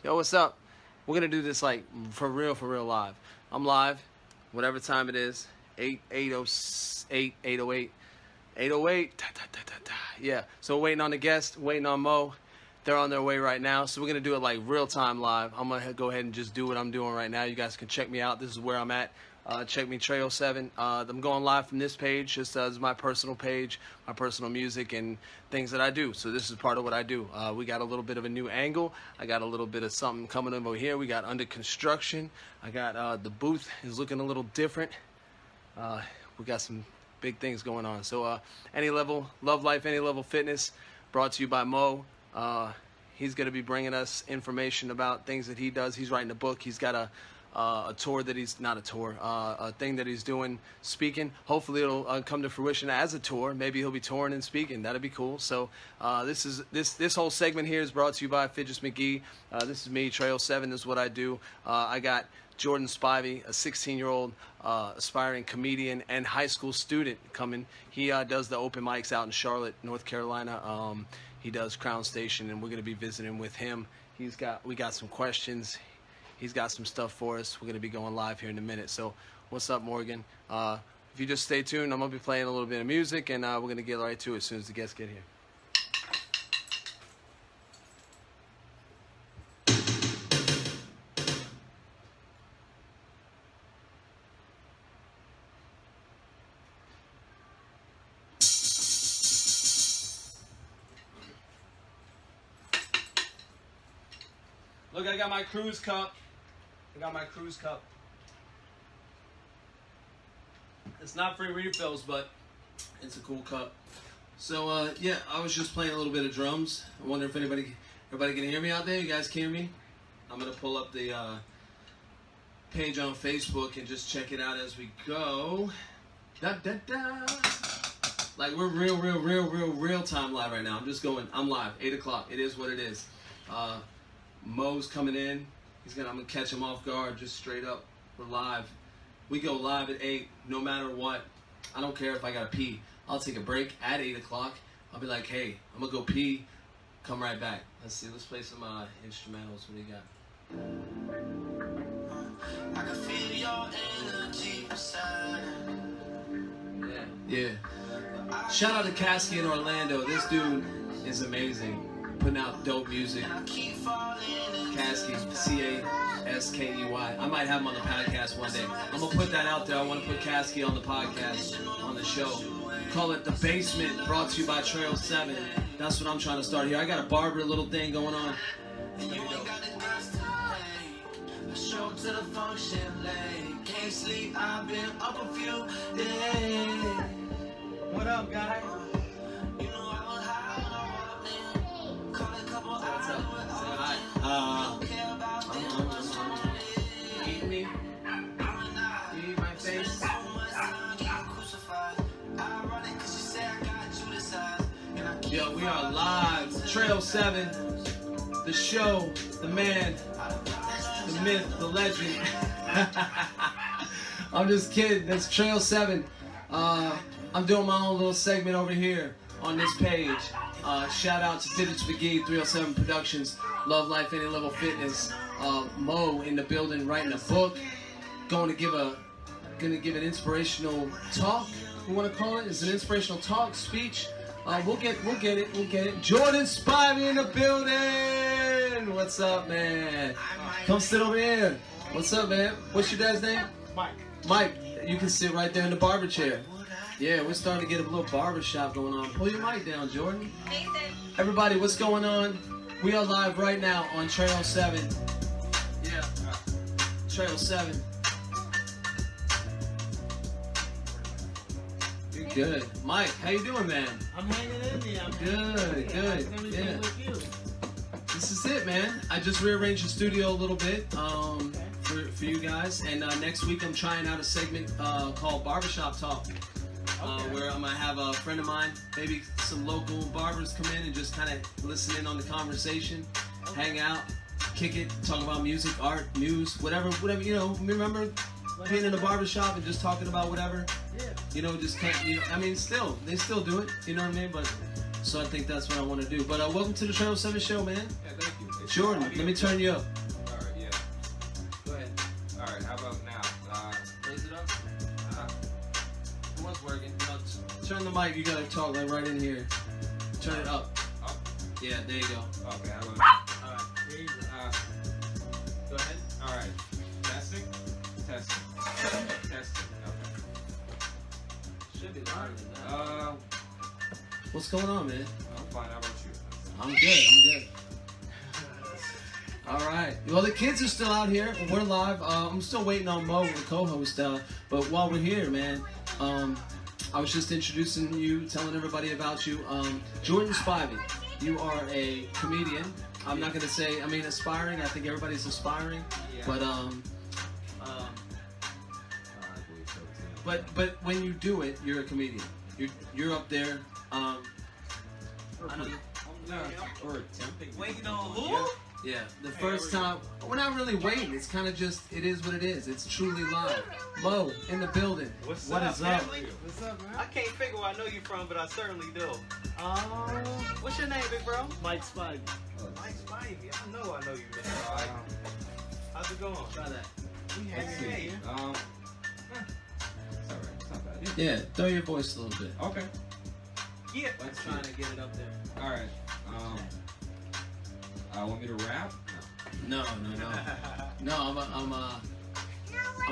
Yo, what's up? We're gonna do this like for real live. I'm live, whatever time it is. 8:08, 8:08. Yeah. So we're waiting on the guest, waiting on Mo. They're on their way right now, so we're gonna do it like real time live. I'm gonna go ahead and just do what I'm doing right now. You guys can check me out. This is where I'm at. Check me, Tre07. I'm going live from this page. Just as my personal page, my personal music and things that I do. So this is part of what I do. We got a little bit of a new angle. I got a little bit of something coming over here. We got under construction. I got the booth is looking a little different. We got some big things going on. So Any Level Love Life, Any Level Fitness, brought to you by Mo. He's going to be bringing us information about things that he does. He's writing a book. He's got a tour that he's not a tour, a thing that he's doing, speaking. Hopefully it'll come to fruition as a tour. Maybe he'll be touring and speaking. That'd be cool. So this whole segment here is brought to you by Fidget McGee. This is me, Tre07. This is what I do. I got Jordan Spivey, a 16-year-old aspiring comedian and high school student coming. He does the open mics out in Charlotte, North Carolina. He does Crown Station, and we're going to be visiting with him. We got some questions. He's got some stuff for us. We're going to be going live here in a minute. So what's up, Morgan? If you just stay tuned, I'm going to be playing a little bit of music, and we're going to get right to it as soon as the guests get here. Look, I got my cruise cup. It's not free refills, but it's a cool cup. So, yeah, I was just playing a little bit of drums. I wonder if everybody can hear me out there. You guys can hear me? I'm going to pull up the page on Facebook and just check it out as we go. Da-da-da. Like, we're real time live right now. I'm live, 8 o'clock. It is what it is. Mo's coming in. I'm gonna catch him off guard, just straight up. We're live. We go live at 8, no matter what. I don't care if I gotta pee. I'll take a break at 8 o'clock. I'll be like, hey, I'm gonna go pee. Come right back. Let's see. Let's play some instrumentals. What do you got? I can feel your energy inside. Yeah. Shout out to Kasky in Orlando. This dude is amazing. Putting out dope music. Kasky, C-A-S-K-E-Y. I might have him on the podcast one day. I'm going to put that out there. I want to put Kasky on the podcast, on the show. Call it The Basement, brought to you by Tre07. That's what I'm trying to start here. I got a barber little thing going on. Here we go. Show to the function late. Can't sleep, I've been up a few days. What up, guys? Eat me. Eat my face. Yo, we are live. Tre07, the show, the man, the myth, the legend. I'm just kidding. That's Tre07. I'm doing my own little segment over here on this page. Shout out to Fidget McGee, 307 Productions, Love Life, Any Level Fitness. Mo in the building writing a book. Gonna give an inspirational talk. We want to call it. It's an inspirational talk, speech. We'll get it. Jordan Spivey in the building. What's up, man? Come sit over here. What's up, man? What's your dad's name? Mike. You can sit right there in the barber chair. Yeah, we're starting to get a little barbershop going on. Pull your mic down, Jordan. Nathan. Everybody, what's going on? We are live right now on Tre07. Yeah, Tre07. You're good. Mike, how you doing, man? I'm hanging in there. Good. Yeah. This is it, man. I just rearranged the studio a little bit for you guys. And next week I'm trying out a segment called Barbershop Talk. Where I'm going to have a friend of mine, maybe some local barbers come in and just kind of listen in on the conversation, hang out, kick it, talk about music, art, news, whatever, you know, remember being in a barbershop and just talking about whatever, you know, just kind of, you know, I mean, they still do it, you know what I mean, but, so I think that's what I want to do, but welcome to the Tre07 show, man. Yeah, thank you. Jordan, let me turn you up. All right, yeah. Go ahead. All right, how about now? Raise it up. It was working. No, turn the mic. You gotta talk like right in here. Turn it up. Up? Yeah, there you go. Okay, how about All right. Here you go. Go ahead. all right. Testing? Testing. Testing. Okay. Should be louder than that. What's going on, man? I'm fine. How about you? I'm good. All right. Well, the kids are still out here. We're live. I'm still waiting on Moe, the co-host. But while we're here, man, I was just introducing you, telling everybody about you. Jordan Spivey, you are a comedian. I'm not gonna say, aspiring. I think everybody's aspiring. Yeah. But when you do it, you're a comedian. You're up there. I know. Or attempting. Waiting on who? Yeah, the first time, we're not really waiting. It's kind of just, it is what it is. It's truly live. Moe, in the building. What is up? Family? What's up, man? I can't figure where I know you from, but I certainly do. What's your name, big bro? Mike Spivey. Mike Spivey. I know you, man. How's it going? Try that. Let's see. Hey. It's all right. It's not bad. Yeah, throw your voice a little bit. Okay. Yeah. I'm trying to get it up there. All right. Want me to rap? No. No, I'm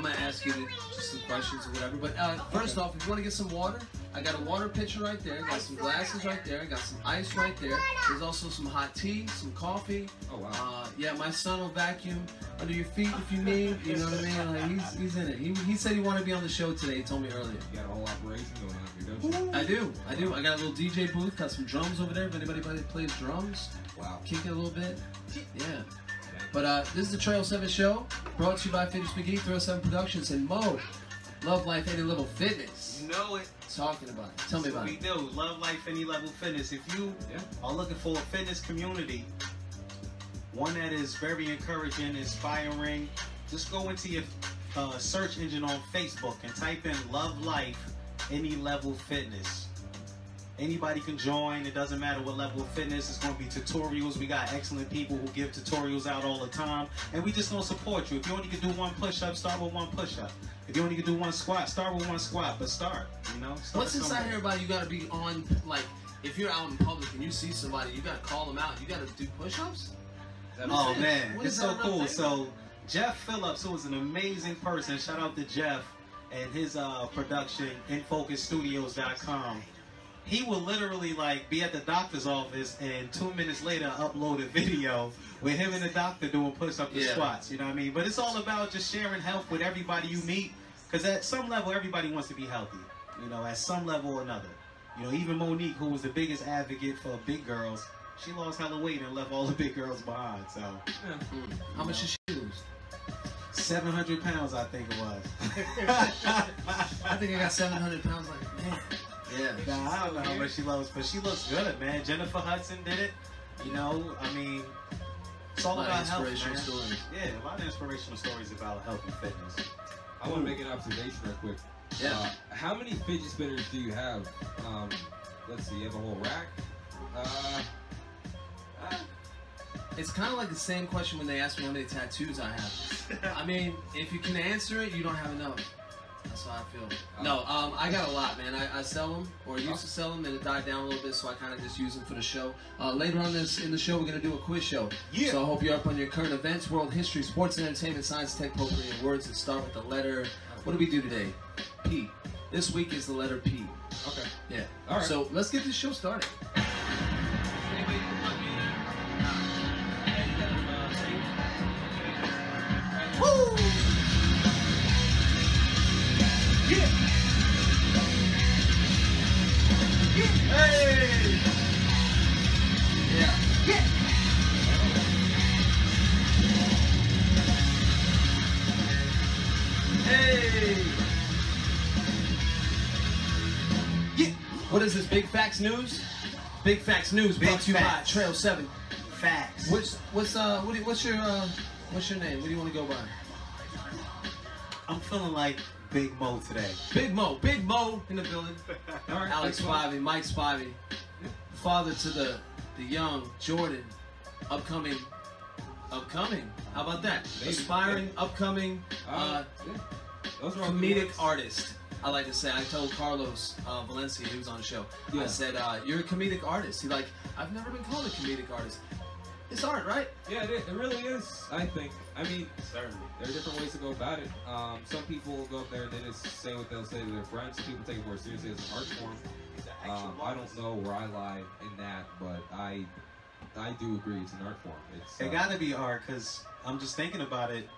gonna ask you just some questions or whatever. But first off, if you want to get some water, I got a water pitcher right there. Got some glasses right there. Got some ice right there. There's also some hot tea, some coffee. Oh wow. Yeah, my son will vacuum under your feet if you need. You know what I mean? Like he's in it. He said he wanted to be on the show today. He told me earlier. You got a whole operation going on here, don't you? I do. I got a little DJ booth. Got some drums over there. If anybody plays drums, Wow. kick it a little bit. Yeah. But this is the Tre07 show, brought to you by Fitness McGee, Tre07 Productions, and Moe, Love Life Any Level Fitness. You know it. Talking about it. Tell me about We it. do. Love Life Any Level Fitness. If you are looking for a fitness community, one that is very encouraging, inspiring, just go into your search engine on Facebook and type in Love Life Any Level Fitness. Anybody can join. It doesn't matter what level of fitness. It's going to be tutorials. We got excellent people who give tutorials out all the time. And we just going to support you. If you only can do one push-up, start with one push-up. If you only can do one squat, start with one squat. But start, Start What's this I somewhere. hear about you got to be on, like, if you're out in public and you see somebody, you got to call them out. You got to do push-ups? Oh, man. What It's is so that cool. thing? So, Jeff Phillips, who is an amazing person. Shout out to Jeff and his production, InFocusStudios.com. He will literally be at the doctor's office and 2 minutes later upload a video with him and the doctor doing push-ups and squats. You know what I mean? But it's all about just sharing health with everybody you meet. Because at some level, everybody wants to be healthy. At some level or another. Even Monique, who was the biggest advocate for big girls, she lost hella weight and left all the big girls behind. So, How much did she lose? 700 pounds, I think it was. I think I got 700 pounds. Like, man. Yeah. Nah, I don't know how much she loves, but she looks good, man. Jennifer Hudson did it. It's all about health, man. Stories. Yeah, a lot of inspirational stories about health and fitness. I want to make an observation real quick. Yeah. How many fidget spinners do you have? Let's see, you have a whole rack? It's kind of like the same question when they ask me how many tattoos I have. If you can answer it, you don't have enough. That's how I feel. No, I got a lot, man. I sell them, or used to sell them, and it died down a little bit, so I kind of just use them for the show. Later on in the show, we're going to do a quiz show. Yeah. So I hope you're up on your current events, world history, sports and entertainment, science, tech, poker, and words that start with the letter. What do we do today? P. This week is the letter P. Okay. Yeah. All right. So let's get this show started. Woo! Yeah. Hey! Yeah. Yeah. Hey! Yeah. What is this? Big Facts News? Big Facts News brought to you by Tre07. Facts. What's your name? What do you want to go by? I'm feeling like Big Moe today. Big Moe in the building. All right, Alex Spivey, Mike Spivey, father to the young Jordan, upcoming Upcoming. How about that? Maybe. Aspiring, upcoming, Yeah. Those are all good comedic words. artist. I like to say. I told Carlos Valencia, he was on the show. Yeah. I said, "You're a comedic artist." He's like, "I've never been called a comedic artist." It's art, right? Yeah, it really is. I think. I mean, Certainly. there are different ways to go about it. Some people will go up there and they just say what they'll say to their friends. Some people take it more seriously as an art form. I don't know where I lie in that, but I do agree it's an art form. It's It gotta be art, because I'm just thinking about it.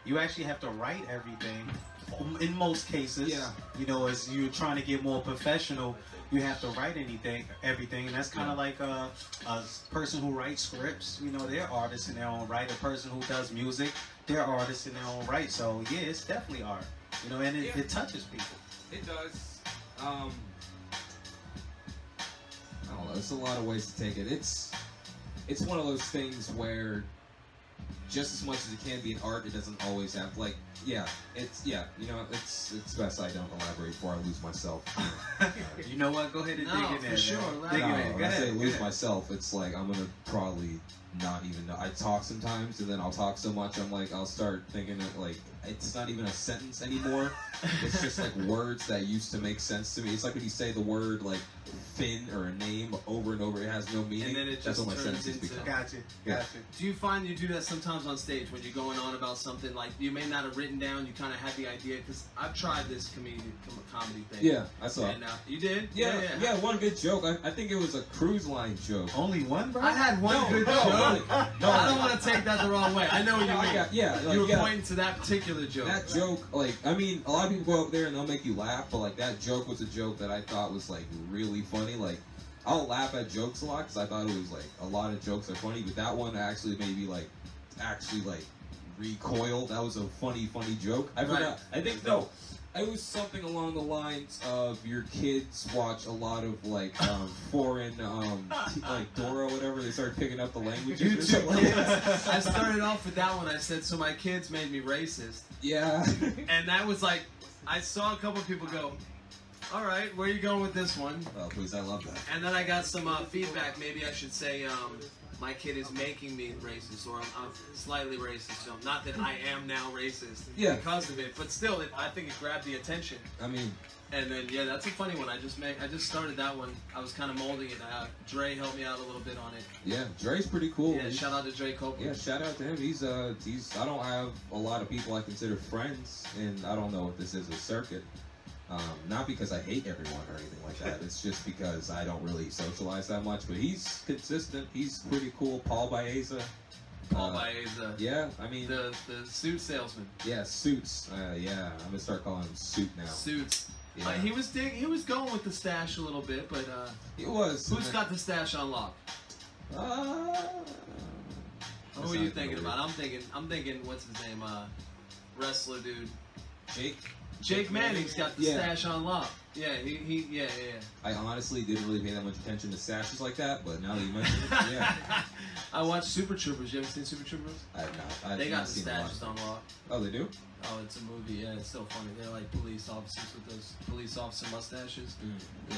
You actually have to write everything. In most cases, Yeah. you know, as you're trying to get more professional, you have to write everything, and that's kind of like a person who writes scripts. You know, they're artists in their own right. A person who does music, they're artists in their own right. So yeah, it's definitely art. You know, and it touches people. It does. I don't know. There's a lot of ways to take it. It's one of those things where just as much as it can be an art, it doesn't always have you know, it's best I don't elaborate before I lose myself. You know what? Go ahead and dig in there. for sure. man. Dig No, in there. when Go I say ahead. lose myself, it's like I'm gonna probably not even know. I talk sometimes, and then I'll talk so much, I'm like, I'll start thinking that like it's not even a sentence anymore. It's just like words that used to make sense to me. It's like when you say the word like Finn or a name over and over, it has no meaning. And then it That's just what my turns sentences into- become. Gotcha. Yeah. Gotcha. Do you find you do that sometimes on stage when you're going on about something like you may not have written down, you kind of had the idea? Because I've tried this comedy thing. Yeah, I saw. And you did? Yeah, one good joke. I think it was a cruise line joke. Only one, bro? I had one No, good no, joke. no. I don't want to take that the wrong way. I know what you No, I mean. got- yeah, like, you were yeah. pointing to that particular joke. That joke, like, I mean, a lot of people go up there and they'll make you laugh, but like that joke was a joke that I thought was like really funny. Like, I'll laugh at jokes a lot because I thought it was like a lot of jokes are funny, but that one actually made me like recoil. That was a funny joke. I forgot. I think no. It was something along the lines of your kids watch a lot of like foreign like Dora or whatever. They started picking up the languages or something like that. I started off with that one. I said, so my kids made me racist. Yeah. And that was like, I saw a couple of people go, all right, where are you going with this one? Oh, please, I love that. And then I got some feedback. Maybe I should say, my kid is making me racist, or I'm slightly racist. So not that I am now racist because of it, but still, I think it grabbed the attention. I mean, And then that's a funny one. I just started that one. I was kind of molding it. Dre helped me out a little bit on it. yeah, Dre's pretty cool. Yeah, shout out to Dre Copeland. Yeah, shout out to him. He's I don't have a lot of people I consider friends, and I don't know if this is a circuit. Not because I hate everyone or anything like that. It's just because I don't really socialize that much. But he's consistent. He's pretty cool. Paul Baeza. Paul Baeza. Yeah, I mean, The suit salesman. yeah, Suits. Yeah, I'm gonna start calling him Suit now. Suits. Yeah. He was going with the stash a little bit, but It was. who's got the stash on lock? Who are you thinking about? I'm thinking what's his name? Wrestler dude. Jake Manning's got the stash on lock. Yeah, yeah. I honestly didn't really pay that much attention to stashes like that, but now that you mention it, yeah. I watched Super Troopers. You ever seen Super Troopers? I have not. I've They got not the seen a lot. stashes on lock. Oh, they do? Oh, it's a movie. Yeah, it's so funny. They're like police officers with those police officer mustaches. Yeah.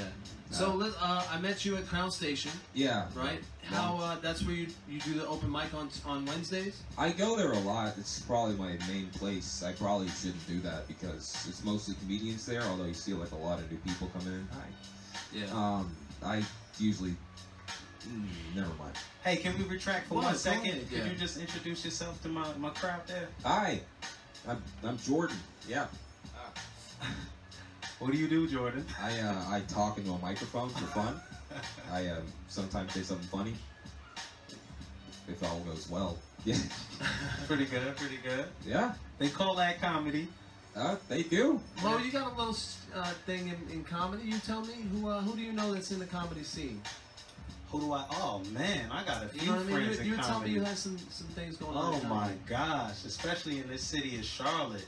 So I met you at Crown Station, Yeah. right? How that's where you do the open mic on Wednesdays? I go there a lot. It's probably my main place. I probably shouldn't do that because it's mostly comedians there, although you see like a lot of new people coming in. Hi. Yeah. I usually... never mind. Hey, can we retract for Well, 1 go second? ahead, Could yeah. you just introduce yourself to my crowd there? Hi. I'm Jordan. Yeah. What do you do, Jordan? I talk into a microphone for fun. I sometimes say something funny. If all goes well. Yeah. Pretty good, pretty good. Yeah. They call that comedy. They do. Mo, you got a little thing in comedy. You tell me who do you know that's in the comedy scene? Who do I? Oh man, I got a few You know what I mean? friends You in were telling me comedy. you had some things going on. Oh in my comedy. gosh, especially in this city of Charlotte.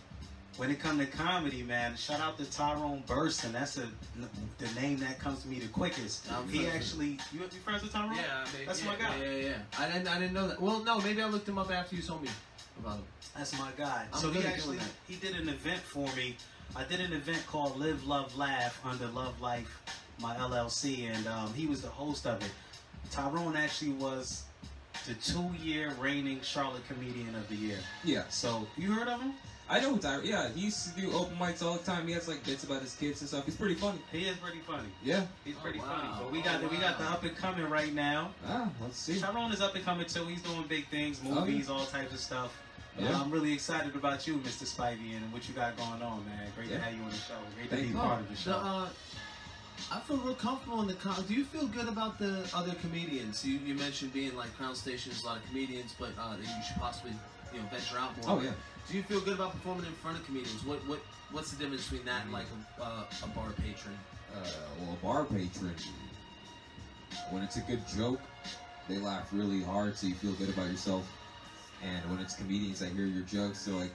When it comes to comedy, man, shout out to Tyrone Burson. That's the name that comes to me the quickest. He actually, you friends with Tyrone? Yeah, That's yeah, my guy. Yeah. I didn't know that. Well, no, maybe I looked him up after you told me about him. That's my guy. I'm So good he at actually doing that. he did an event for me. I did an event called Live, Love, Laugh under Love Life, my LLC, and he was the host of it. Tyrone actually was the 2-year reigning Charlotte Comedian of the Year. Yeah. So, you heard of him? I know Tyra. Yeah, he used to do open mics all the time. He has like bits about his kids and stuff. He's pretty funny. He is pretty funny. Yeah. He's pretty wow. funny. But we got the up and coming right now. Let's see. Tyrone is up and coming too. He's doing big things, movies, all types of stuff. Yeah. I'm really excited about you, Mr. Spivey, and what you got going on, man. Great to have you on the show. Great to be part of the show. I feel real comfortable in the do you feel good about the other comedians? You mentioned being like Crown Station, there's a lot of comedians, but you should possibly venture out more. Oh yeah. Do you feel good about performing in front of comedians? What's the difference between that and like a bar patron? Well, a bar patron, when it's a good joke, they laugh really hard, so you feel good about yourself. And when it's comedians that hear your jokes, they're like,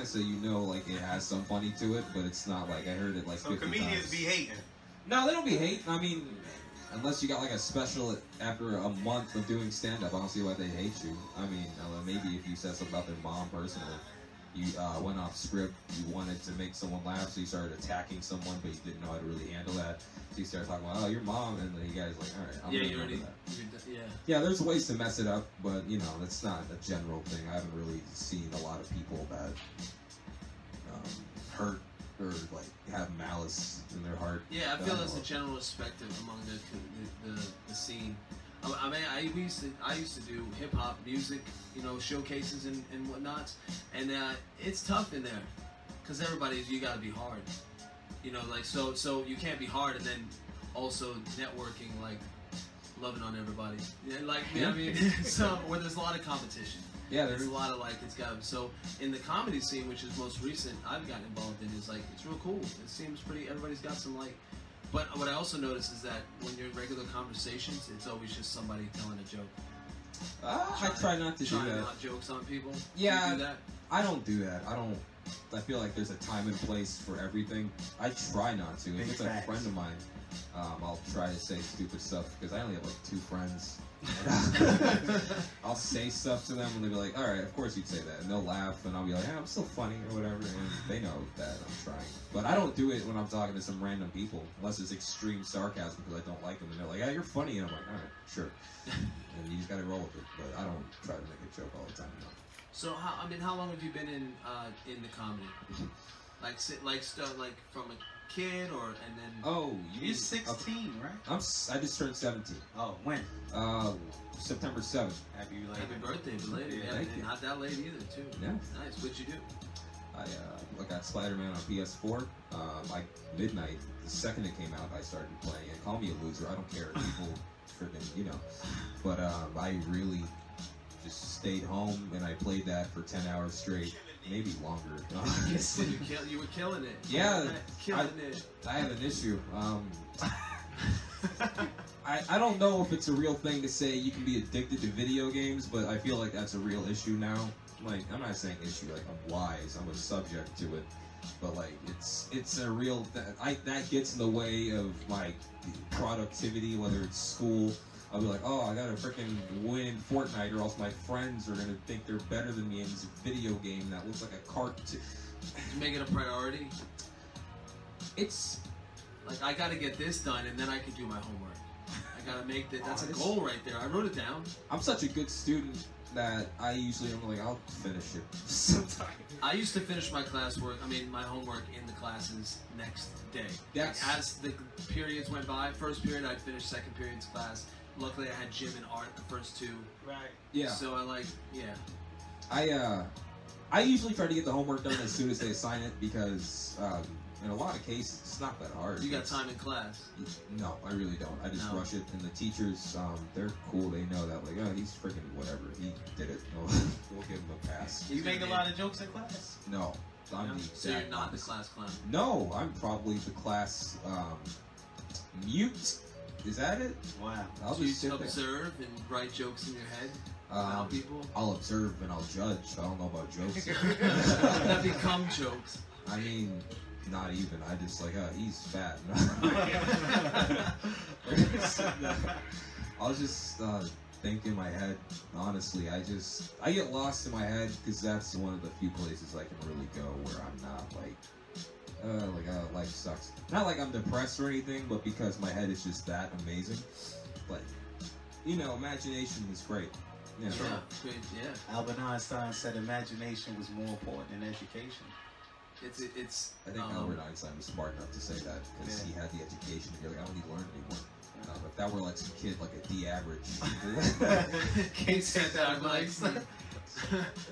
so like it has some funny to it, but it's not like I heard it like 50 times. So comedians be hating. No, they don't be hating. I mean, unless you got like a special after a month of doing stand-up, I don't see why they hate you. I mean, maybe if you said something about their mom personally, you went off script, you wanted to make someone laugh, so you started attacking someone, but you didn't know how to really handle that. So you started talking about, your mom, and then you guys like, all right, I'm going to handle that. Yeah, there's ways to mess it up, but, that's not a general thing. I haven't really seen a lot of people that hurt or like have malice in their heart. Yeah, I feel that's a general perspective among the scene. I mean, I used to do hip hop music, showcases and whatnot, and it's tough in there, cause you gotta be hard, so you can't be hard and then also networking, like loving on everybody, I mean, so where there's a lot of competition. Yeah, there's a lot of so in the comedy scene, which is most recent, I've gotten involved in, is like it's real cool. It seems pretty. Everybody's got some but what I also notice is that when you're in regular conversations, it's always just somebody telling a joke. I try not to do that. Trying not jokes on people. Yeah, do you do that? I don't do that. I feel like there's a time and place for everything. I try not to. If it's a friend of mine, I'll try to say stupid stuff because I only have like 2 friends. I'll say stuff to them and they'll be like, all right, of course you'd say that, and they'll laugh and I'll be like, I'm still funny or whatever, and they know that I'm trying. But I don't do it when I'm talking to some random people unless it's extreme sarcasm because I don't like them, and they're like, yeah, you're funny, and I'm like, all right, sure. And you just gotta roll with it, but I don't try to make a joke all the time. No. So how long have you been in the comedy? like from a kid and then? Oh, you're 16, right? I just turned 17. Oh, when? September 7th. Happy birthday, belated. Yeah, thank you. Not that late either, too. Yeah. Nice. What'd you do? I got Spider-Man on PS4. Like midnight, the second it came out, I started playing it. Call me a loser. I don't care. People freaking, But I really just stayed home and I played that for 10 hours straight. Maybe longer. You were killing it. Yeah. Killing it. I have an issue. I don't know if it's a real thing to say you can be addicted to video games, but I feel like that's a real issue now. Like, I'm not saying issue, like I'm wise, I'm a subject to it, but like it's a real that gets in the way of my productivity, whether it's school. I'll be like, I gotta freaking win Fortnite, or else my friends are gonna think they're better than me in this video game that looks like a cartoon. You make it a priority. It's like I gotta get this done, and then I can do my homework. I gotta make that. That's a goal right there. I wrote it down. I'm such a good student that I'm like, I'll finish it sometime. I used to finish my my homework in the classes next day. As the periods went by, first period I'd finish, second period's class. Luckily I had gym and art the first 2. Right. Yeah. So I usually try to get the homework done as soon as they assign it because in a lot of cases it's not that hard. You got time in class? No, I really don't. I just rush it, and the teachers, they're cool. They know that, like, he's freaking whatever. He did it. We'll give him a pass. You make a lot of jokes in class? No. So you're not the class clown? No, I'm probably the class mute. Is that it? Wow. I'll so just you observe and write jokes in your head about people? I'll observe and I'll judge. I don't know about jokes. That become jokes. I mean, not even. I just like, he's fat. I'll just think in my head. Honestly, I get lost in my head because that's one of the few places I can really go where I'm not like life sucks. Not like I'm depressed or anything, but because my head is just that amazing. Like, imagination is great. Yeah. Yeah. Albert Einstein said imagination was more important than education. It's. I think Albert Einstein was smart enough to say that because he had the education to be like, I don't need to learn anymore. If that were like some kid, like a D average. Can't say that, like.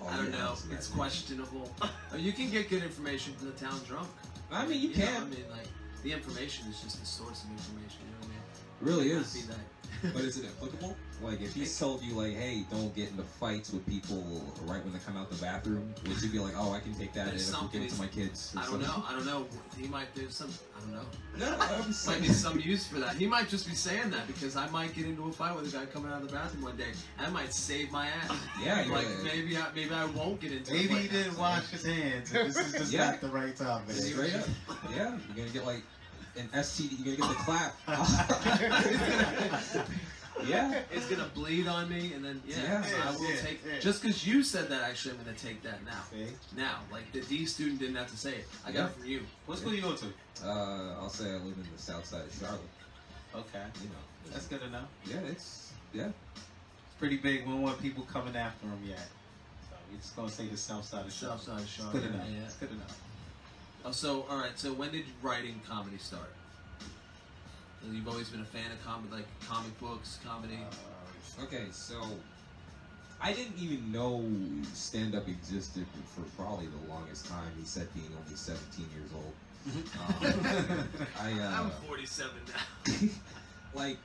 I don't know. It's questionable. You can get good information from the town drunk. I mean, you can. I mean, like, the information is just the source of information. You know what I mean? It really is. Be that. But is it applicable? Like, if he told you, like, hey, don't get into fights with people right when they come out the bathroom, would you be like, oh, I can take that and give it to my kids? I don't know. He might do some. I don't know. No, I'm might be some use for that. He might just be saying that because I might get into a fight with a guy coming out of the bathroom one day. And I might save my ass. Yeah, like maybe I won't get into. Maybe he didn't wash his hands. This is just not the right time. Man. Straight up. Yeah, you're gonna get like an STD. You're gonna get the clap. Yeah, it's gonna bleed on me, and then I will take. Yeah. Just because you said that, actually, I'm gonna take that now. See? Now, like the D student didn't have to say it. I got it from you. What school you go to? I'll say I live in the south side of Charlotte. Okay, You know, that's good enough. Yeah, it's Pretty big. We don't want people coming after him yet. So we're just gonna say the south side of Charlotte. South side of Charlotte. Good enough. Yeah. It's good enough. Oh, so all right. So when did writing comedy start? You've always been a fan of like comic books, comedy. Okay, so I didn't even know stand-up existed for probably the longest time. He said being only 17 years old. I'm 47 now. Like,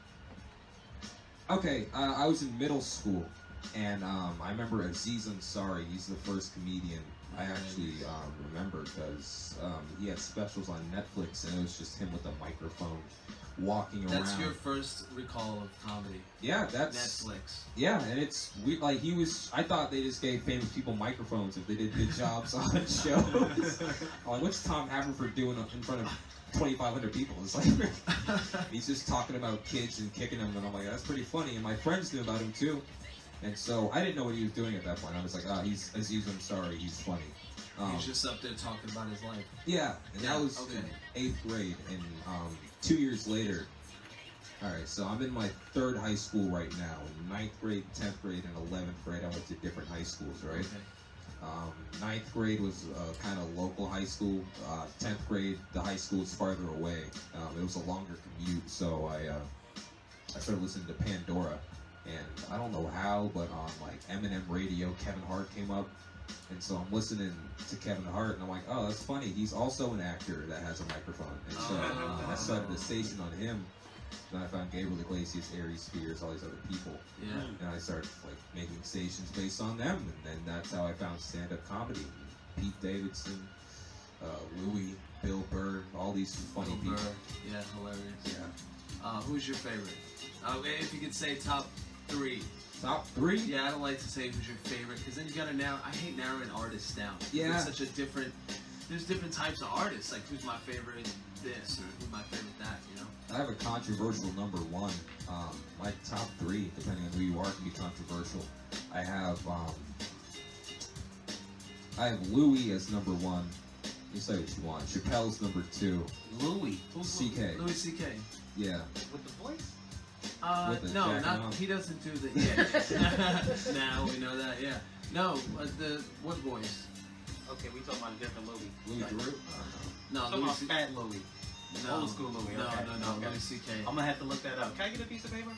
okay, I was in middle school, and I remember Aziz Ansari. He's the first comedian I actually remember because he had specials on Netflix, and it was just him with a microphone walking around. That's your first recall of comedy. Yeah, that's Netflix. Yeah, and it's like he was. I thought they just gave famous people microphones if they did good jobs on shows. I'm like, what's Tom Haverford doing in front of 2,500 people? It's like he's just talking about kids and kicking them, and I'm like, that's pretty funny. And my friends knew about him too, and so I didn't know what he was doing at that point. I was like, he's Aziz Ansari, he's funny. He's just up there talking about his life. Yeah, and that was in 8th grade, and 2 years later. All right, so I'm in my 3rd high school right now. In 9th grade, 10th grade, and 11th grade, I went to different high schools, right? Okay. 9th grade was kind of local high school. 10th grade, the high school was farther away. It was a longer commute, so I started listening to Pandora, and I don't know how, but on like Eminem radio, Kevin Hart came up. And so I'm listening to Kevin Hart, and I'm like, oh, that's funny. He's also an actor that has a microphone. And so I started the station on him. Then I found Gabriel Iglesias, Aries Spears, all these other people. Yeah. And I started like making stations based on them. And then that's how I found stand-up comedy. Pete Davidson, Louis, Bill Burr, all these funny people. Yeah, hilarious. Yeah. Who's your favorite? If you could say top 3. Top 3? Yeah, I don't like to say who's your favorite because then you gotta narrow. I hate narrowing artists down. Yeah. It's such a different. There's different types of artists. Like who's my favorite this or who's my favorite that. You know. I have a controversial number 1. My top 3, depending on who you are, can be controversial. I have Louis as number 1. You say what you want. Chappelle's number 2. Louis. C.K. Louis C.K. Yeah. With the voice? No, not he doesn't do the. Yeah. Now we know that. Yeah. No, what voice? Okay, we talking about a different Louis. Louis Theroux? No, talking about Fat Louis. No. Old school Louis. No, Okay. no, Okay. Louis C.K. I'm gonna have to look that up. Can I get a piece of paper?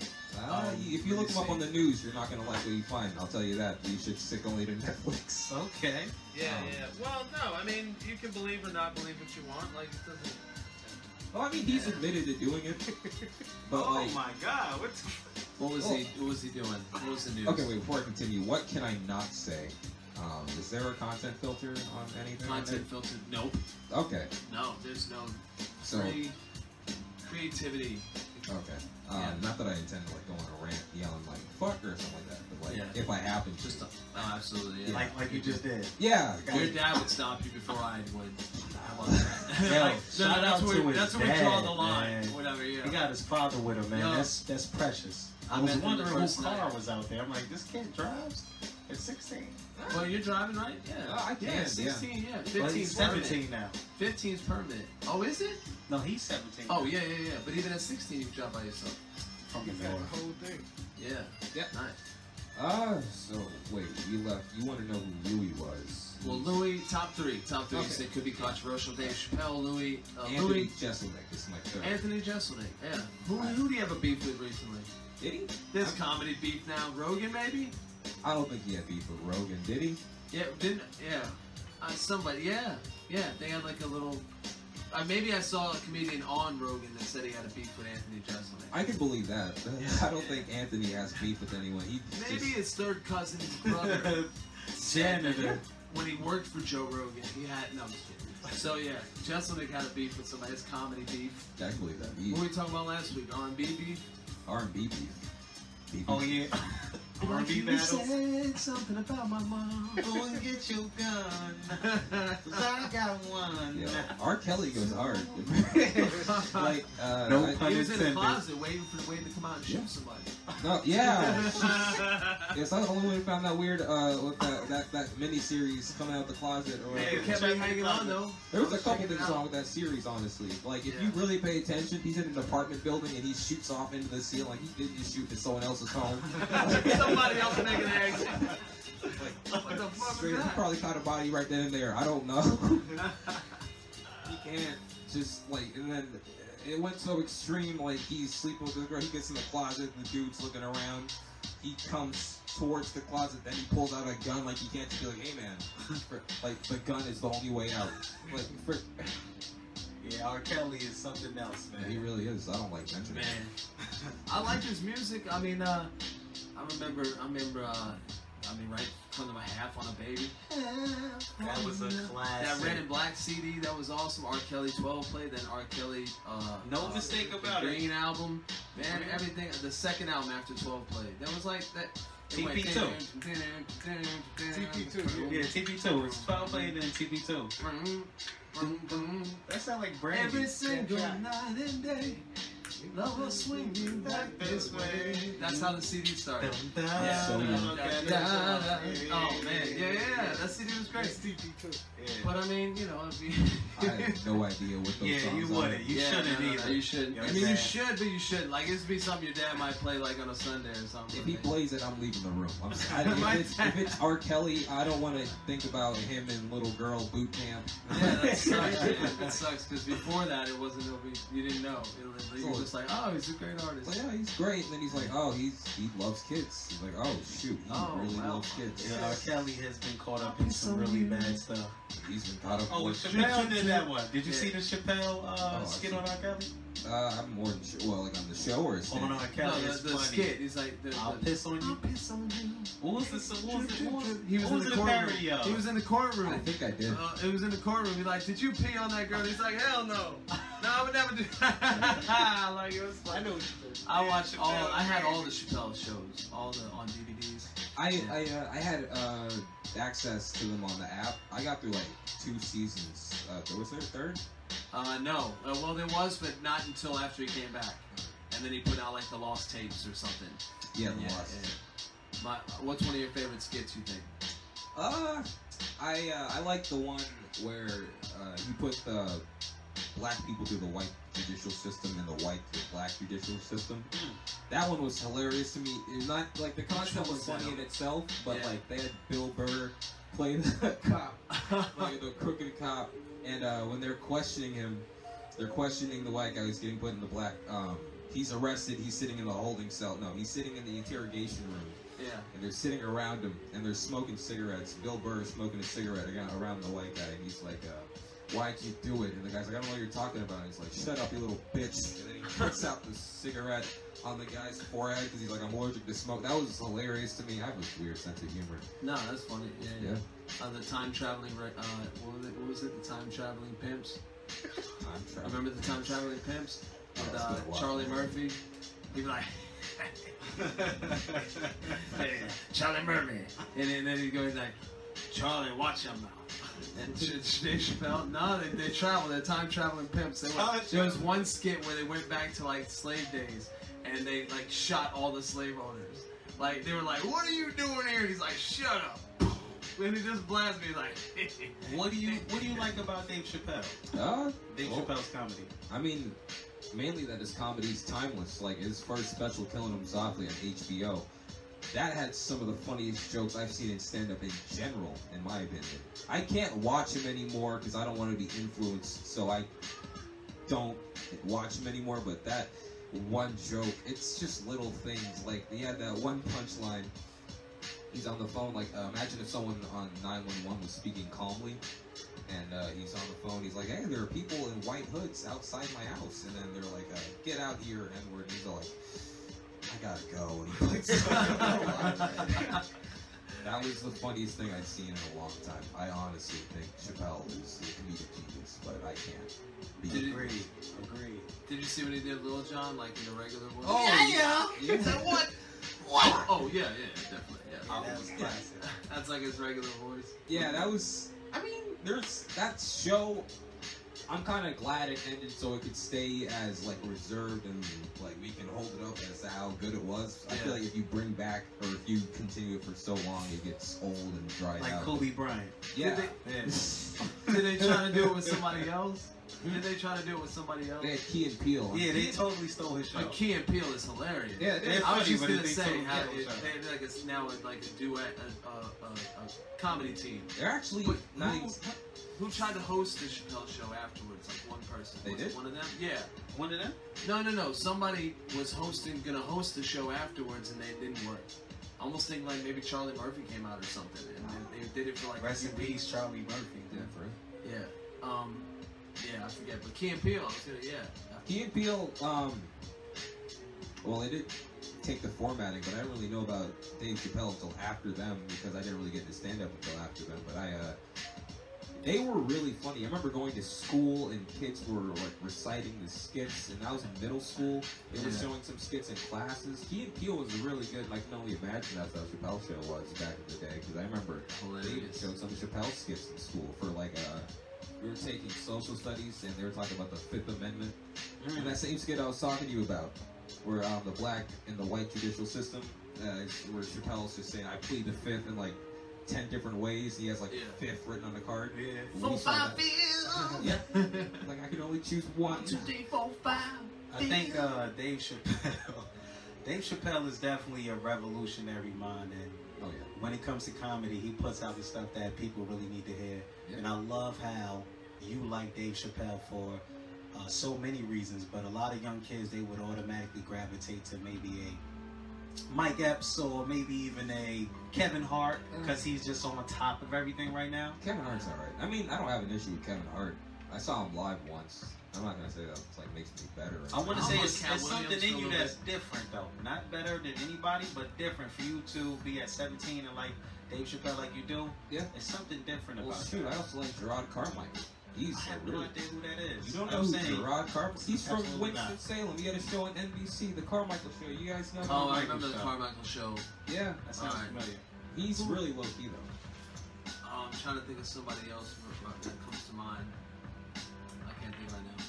If you look him up on the news, you're not going to like what you find. I'll tell you that. You should stick only to Netflix. Okay. Yeah. Well, no, I mean, you can believe or not believe what you want. Like, it doesn't. Well, I mean, he's admitted to doing it. But oh my God! What was he doing? What was the news? Okay, wait. Before I continue, what can I not say? Is there a content filter on anything? Content filter? Nope. Okay. No, there's no creativity. Okay. Not that I intend to like go on a rant, yelling like "fuck" or something like that, but like if I happen to. Just absolutely. Yeah. Like you just did. Yeah. Your dad would stop you before I would. How about that? Yo, like, shout out to his that's where we dad, draw the line. Man. Whatever. Yeah. He got his father with him, man. Yo. That's precious. I was wondering whose car was out there. I'm like, this kid drives at 16. Well, you're driving, right? Yeah. I can. Yeah, 16. Yeah. 15. Well, he's 17 now. 15's permanent. Oh, is it? No, he's 17. Oh, yeah. But even at 16, you drive by yourself. From the the whole thing. Yeah. Yep. Nice. So wait, you left. You want to know who Louis was? Well, Louis, top three. Okay. You said could be controversial. Dave Chappelle, Louis, Anthony Jeselnik is my third. Anthony Jeselnik. Yeah. Who do you have a beef with recently? Did he? There's comedy beef now. Rogan, maybe? I don't think he had beef with Rogan. Did he? Yeah, didn't. Yeah. Somebody. Yeah. They had like a little. Maybe I saw a comedian on Rogan that said he had a beef with Anthony Jeselnik. I can believe that. I don't think Anthony has beef with anyone. Maybe his third cousin's brother. Janitor. When he worked for Joe Rogan, he had no. I'm just kidding. So yeah, Jeselnik had a beef with somebody. His comedy beef. I can believe that. What were we talking about last week? R&B beef. R&B beef. Oh yeah. R&B battles. Said something about my mom. Go and get your gun. 'Cause I got one. Yeah. R. Kelly goes hard. Like, No pun He was in the intended. closet waiting to come out and shoot somebody. No, yeah. Yes, I the only one who found that weird with that mini series coming out of the closet or Hey, Kept me hanging on though. there was a couple Checking it things out. wrong with that series, honestly. Like, if Yeah. you really pay attention, he's in an apartment building and he shoots off into the ceiling. Like, he didn't just shoot at someone else's home. Somebody else making an exit. Like, What the fuck straight, was he that? probably caught a body right then and there. I don't know. He can't just, like, and then it went so extreme, like, he's sleeping with the girl, he gets in the closet, the dude's looking around, he comes towards the closet, then he pulls out a gun, like, he can't just be like, hey, man, like, the gun is the only way out. Like, Yeah, R. Kelly is something else, man. he really is. I don't like mentioning it. Man, I like his music. I mean, I remember, right, Come to My Half on a Baby. That was a classic. That Red and Black CD, that was awesome. R. Kelly 12 played, then R. Kelly, No mistake about the it. Green album. Man, everything, the second album after 12 played. That was like that. TP2. TP2. Yeah, TP2. It's 12 played and then TP2. That sound like Brandy. Every single night and day, love will swing you back this way. That's how the CD started. Yeah. So young. Oh man, yeah, that CD was great. Yeah. But I mean, you know, if you I have no idea what those Yeah, songs you are. wouldn't. You shouldn't either. You shouldn't. You I mean, you understand? should, but you shouldn't. Like, it'd be something your dad might play, like, on a Sunday or something. If he plays it, I'm leaving the room. If it's R. Kelly, I don't want to think about him in Little Girl Boot Camp. Yeah, that sucks, man. That sucks, because before that, it wasn't, you didn't know. You were just like, oh, he's a great artist. Like, yeah, he's great. And then he's like, oh, he loves kids. He's like, oh, shoot, he really loves kids. Yeah, R. Kelly has been caught up in some really bad stuff. He's been caught up Oh, with Chappelle did that one. Did you Yeah. see the Chappelle skit on R. Kelly? I'm more than sure. Well, like on the show or a On R. Kelly, No, it's the funny. skit. He's like, I'll piss on you. I'll piss on you. What was the He was what in was the the courtroom. parody of? He was in the courtroom. I think I did. It was in the courtroom. He's like, did you pee on that girl? He's like, hell no. No, I would never do that. Like, it was like, I know what you did. I watched all. Chappelle. I had all the Chappelle shows, all the on DVDs. I had access to them on the app. I got through like 2 seasons. Was there a third? No. Well, there was, but not until after he came back, and then he put out like the lost tapes or something. Yeah, Yeah, Lost. yeah. What's one of your favorite skits? You think? I like the one where he put the black people through the white judicial system and the white to black judicial system. That one was hilarious to me. It's not like the concept was funny in itself, but Yeah. like they had Bill Burr play the cop, like the crooked cop, and when they're questioning him, they're questioning the white guy who's getting put in the black. He's arrested. He's sitting in the holding cell. No, he's sitting in the interrogation room. Yeah. And they're sitting around him, and they're smoking cigarettes. Bill Burr is smoking a cigarette around the white guy, and he's like, why'd you do it? And the guy's like, I don't know what you're talking about. And he's like, shut up, you little bitch. And then he puts out the cigarette on the guy's forehead, because he's like, I'm allergic to smoke. That was hilarious to me. I have a weird sense of humor. No, that's funny. Yeah. Yeah. The time traveling. What was it? The time traveling pimps. Time travel. Remember the time traveling pimps? With it's been a while. Charlie Murphy. He'd be like, hey, Charlie Murphy. And then he'd go, he's like, Charlie, watch your mouth. And Dave Chappelle, no, they travel. They're time traveling pimps. There was one skit where they went back to like slave days, and they like shot all the slave owners. Like they were like, "What are you doing here?" And he's like, "Shut up." And he just blasts me like. What do you like about Dave Chappelle? Dave Chappelle's comedy. I mean, mainly that his comedy's timeless. Like his first special, Killing Him Softly, on HBO. that had some of the funniest jokes I've seen in stand-up in general, in my opinion. I can't watch him anymore because I don't want to be influenced, so I don't watch him anymore, but that one joke, it's just little things. Like, he had that one punchline. He's on the phone, like, imagine if someone on 911 was speaking calmly, and he's on the phone, he's like, hey, there are people in white hoods outside my house, and then they're like, get out here, N-word, and he's all like, I gotta go, and he puts That was the funniest thing I've seen in a long time. I honestly think Chappelle is a comedic genius, but I can't be Agreed. Did you see what he did, Lil Jon, like in the regular voice? Oh, yeah. You said what? What? Oh, yeah, definitely. Yeah. That was classic. That's like his regular voice. Yeah, that was. I mean, there's that show. I'm kind of glad it ended so it could stay as like reserved and like we can hold it up as to how good it was. I feel like if you bring back or if you continue it for so long, it gets old and dried like out. Like Kobe Bryant. Yeah. Did they try to do it with somebody else? Did they try to do it with somebody else? They had Key and Peele. Yeah, they totally stole his show. Like Key and Peele is hilarious. Yeah, I was just funny, gonna say how totally they like it's now like a duet, a comedy team. They're actually nice. Who tried to host the Chappelle show afterwards? Like one person. They did? One of them? Yeah. One of them? No. Somebody was gonna host the show afterwards, and they didn't work. I almost think like maybe Charlie Murphy came out or something, and they did it for like. Rest in peace, Charlie Murphy. Yeah, for real. Yeah. Yeah, I forget, but Key and Peele, Key and Peele, well, they did take the formatting, but I didn't really know about Dave Chappelle until after them because I didn't really get into stand-up until after them. But they were really funny. I remember going to school and kids were like reciting the skits, and I was in middle school. They were showing some skits in classes. Key and Peele was really good. I can only imagine that's how Chappelle show was back in the day because I remember they showed some Chappelle skits in school for like we were taking social studies, and they were talking about the Fifth Amendment. And that same skit I was talking to you about, where the black and the white judicial system, where Chappelle's just saying, I plead the Fifth in like 10 different ways. He has like fifth written on the card. Yeah. 4, 5, 5. Yeah. Like I can only choose 1, 2, 3, 4, 5. I think Dave Chappelle is definitely a revolutionary mind, and when it comes to comedy, he puts out the stuff that people really need to hear. Yeah. And I love how you like Dave Chappelle for so many reasons, but a lot of young kids, they would automatically gravitate to maybe a Mike Epps or maybe even a Kevin Hart because he's just on top of everything right now. Kevin Hart's alright. I mean, I don't have an issue with Kevin Hart. I saw him live once. I'm not gonna say that like makes me better. I want to say it's something in you that's different though. Not better than anybody, but different for you to be at 17 and like Dave Chappelle like you do. Yeah, it's something different about you. I also like Gerard Carmichael. I have no idea who that is. You don't know who Gerard Carmichael? He's from Winston-Salem. He had a show on NBC, The Carmichael Show. You guys know? Oh, I remember the Carmichael Show. Yeah, that sounds familiar. He's really low key though. I'm trying to think of somebody else that comes to mind. I can't think right now.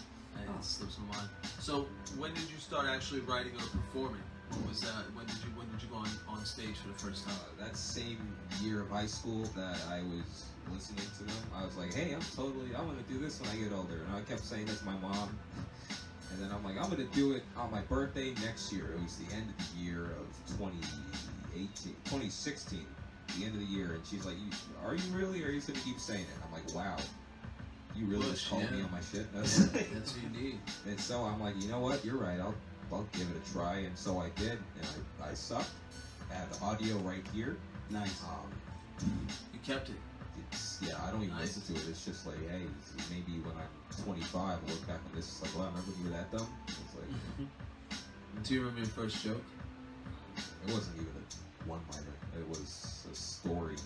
It slips my mind. So, when did you start actually writing or performing? What was that? When did you go on stage for the first time? That same year of high school that I was listening to them, I was like, hey, I want to do this when I get older. And I kept saying this to my mom. And then I'm like, I'm going to do it on my birthday next year. It was the end of the year of 2016, the end of the year. And she's like, are you really? Or are you going to keep saying it? I'm like, wow. You really just called me on my shit? That's what you need. And so I'm like, you know what? You're right. I'll give it a try. And so I did. And I sucked. I have the audio right here. Nice. You kept it. I don't even listen to it. It's just like, hey, maybe when I'm 25, I'll look back on this. It's like, wow, remember you were that dumb? It's like, do you remember your first joke? It wasn't even a one-liner. It was a story.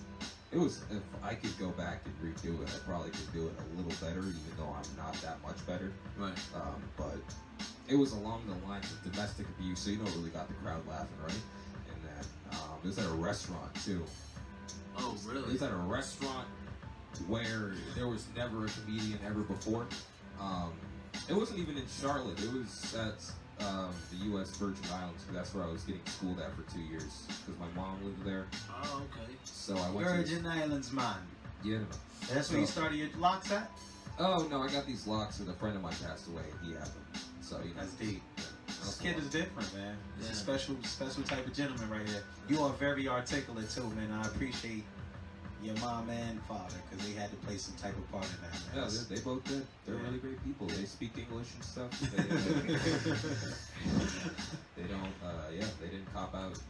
It was, if I could go back and redo it, I probably could do it a little better, even though I'm not that much better. Right. But it was along the lines of domestic abuse, so you know, it really got the crowd laughing, right? And then it was at a restaurant too. Oh, really? It was at a restaurant where there was never a comedian ever before. It wasn't even in Charlotte. It was at the U.S. Virgin Islands, because that's where I was getting schooled at for 2 years, because my mom lived there. Oh, okay. So I went Virgin Islands, man. Yeah. That's where you started your locks at? Oh, no, I got these locks, and a friend of mine passed away, and he had them. So, that's deep. This kid is different, man. It's Yeah. a special type of gentleman right here. You are very articulate too, man. I appreciate your mom and father because they had to play some type of part in that. Man. Yeah, they both did. They're really great people. They speak English and stuff. They don't. They didn't cop out of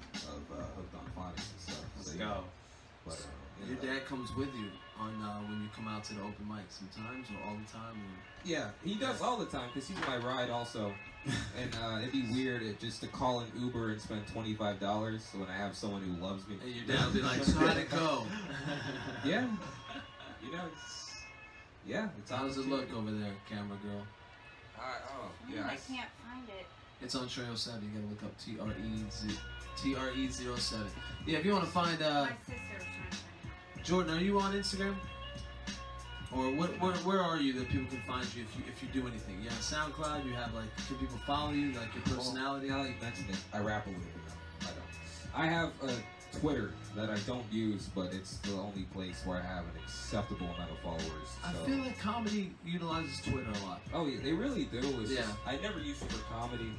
hooked on phonics and stuff. Let's So, go. But Your dad comes with you on when you come out to the open mic sometimes or all the time? Or? yeah, he does all the time because he's my ride also. And it'd be weird just to call an Uber and spend $25 when I have someone who loves me. And your dad will be like, so how'd it go? Yeah. It's How does it look over there, camera girl? I can't find it. It's on Tre07. You gotta look up TRE07. Yeah, if you want to find My sister was trying to find it. Jordan, are you on Instagram? Or where are you that people can find you if you do anything? You have SoundCloud. You have can people follow you? Like your personality? Now that you mentioned it, I rap a little bit now. I don't. I have a Twitter that I don't use, but it's the only place where I have an acceptable amount of followers. I So. feel like comedy utilizes Twitter a lot. Oh yeah, they really do. It's Yeah. just, I never use it for comedy.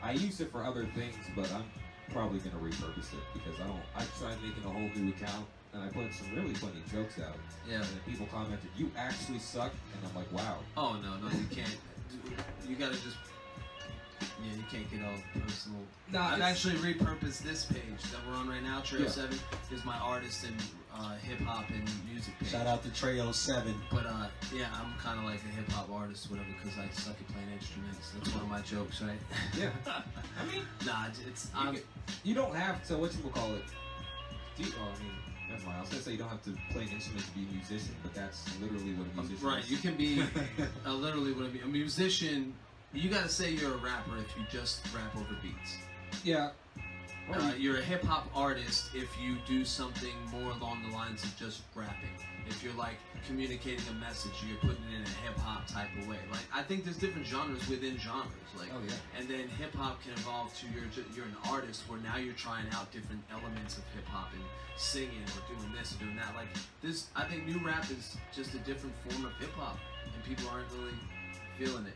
I use it for other things, but I'm probably gonna repurpose it because I tried making a whole new account and I put some really funny jokes out. Yeah. And then people commented, "You actually suck," and I'm like, "Wow." Oh no, you can't. You gotta just. Yeah, you can't get all personal. Nah, I've actually repurposed this page that we're on right now. Tre07 is my artist and hip hop and music page. Shout out to Tre07. But yeah, I'm kind of like a hip hop artist, or whatever, because I suck at playing instruments. That's one of my jokes, right? Yeah. I mean, Nah, it's you don't have to. Whatchamacallit? Never mind. I was gonna say you don't have to play an instrument to be a musician, but that's literally what a musician right. is. You can be literally what a musician. You gotta say you're a rapper if you just rap over beats. Yeah. You're a hip hop artist if you do something more along the lines of just rapping. If you're communicating a message, you're putting it in a hip hop type of way. I think there's different genres within genres. Oh yeah. And then hip hop can evolve to you're an artist where now you're trying out different elements of hip hop and singing or doing this or doing that. I think new rap is just a different form of hip hop, and people aren't really feeling it.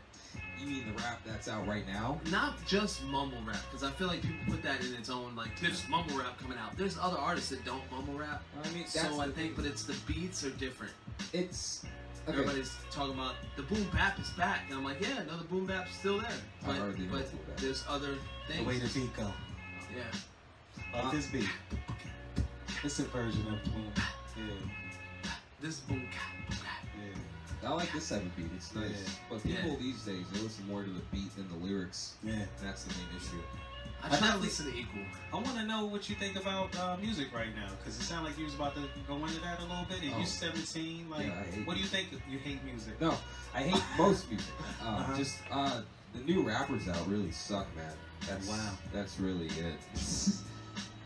You mean the rap that's out right now? Not just mumble rap, because I feel like people put that in its own, there's mumble rap coming out. There's other artists that don't mumble rap. I mean, but it's the beats are different. It's okay. Everybody's talking about the boom bap is back, and I'm like, yeah, no, the boom bap's still there. But there's other things. The way the beat go. Yeah. Like this beat. It's a version of boom. Yeah. This is boom bap. Yeah. I like this type of beat. It's nice. Yeah. But people these days, they listen more to the beat than the lyrics. Yeah. And that's the main issue. I try to listen to equal. I want to know what you think about music right now, because it sounded like you was about to go into that a little bit. Are you 17? Yeah, I hate what do you think? You hate music? No, I hate most music. Just the new rappers out really suck, man. That's really it.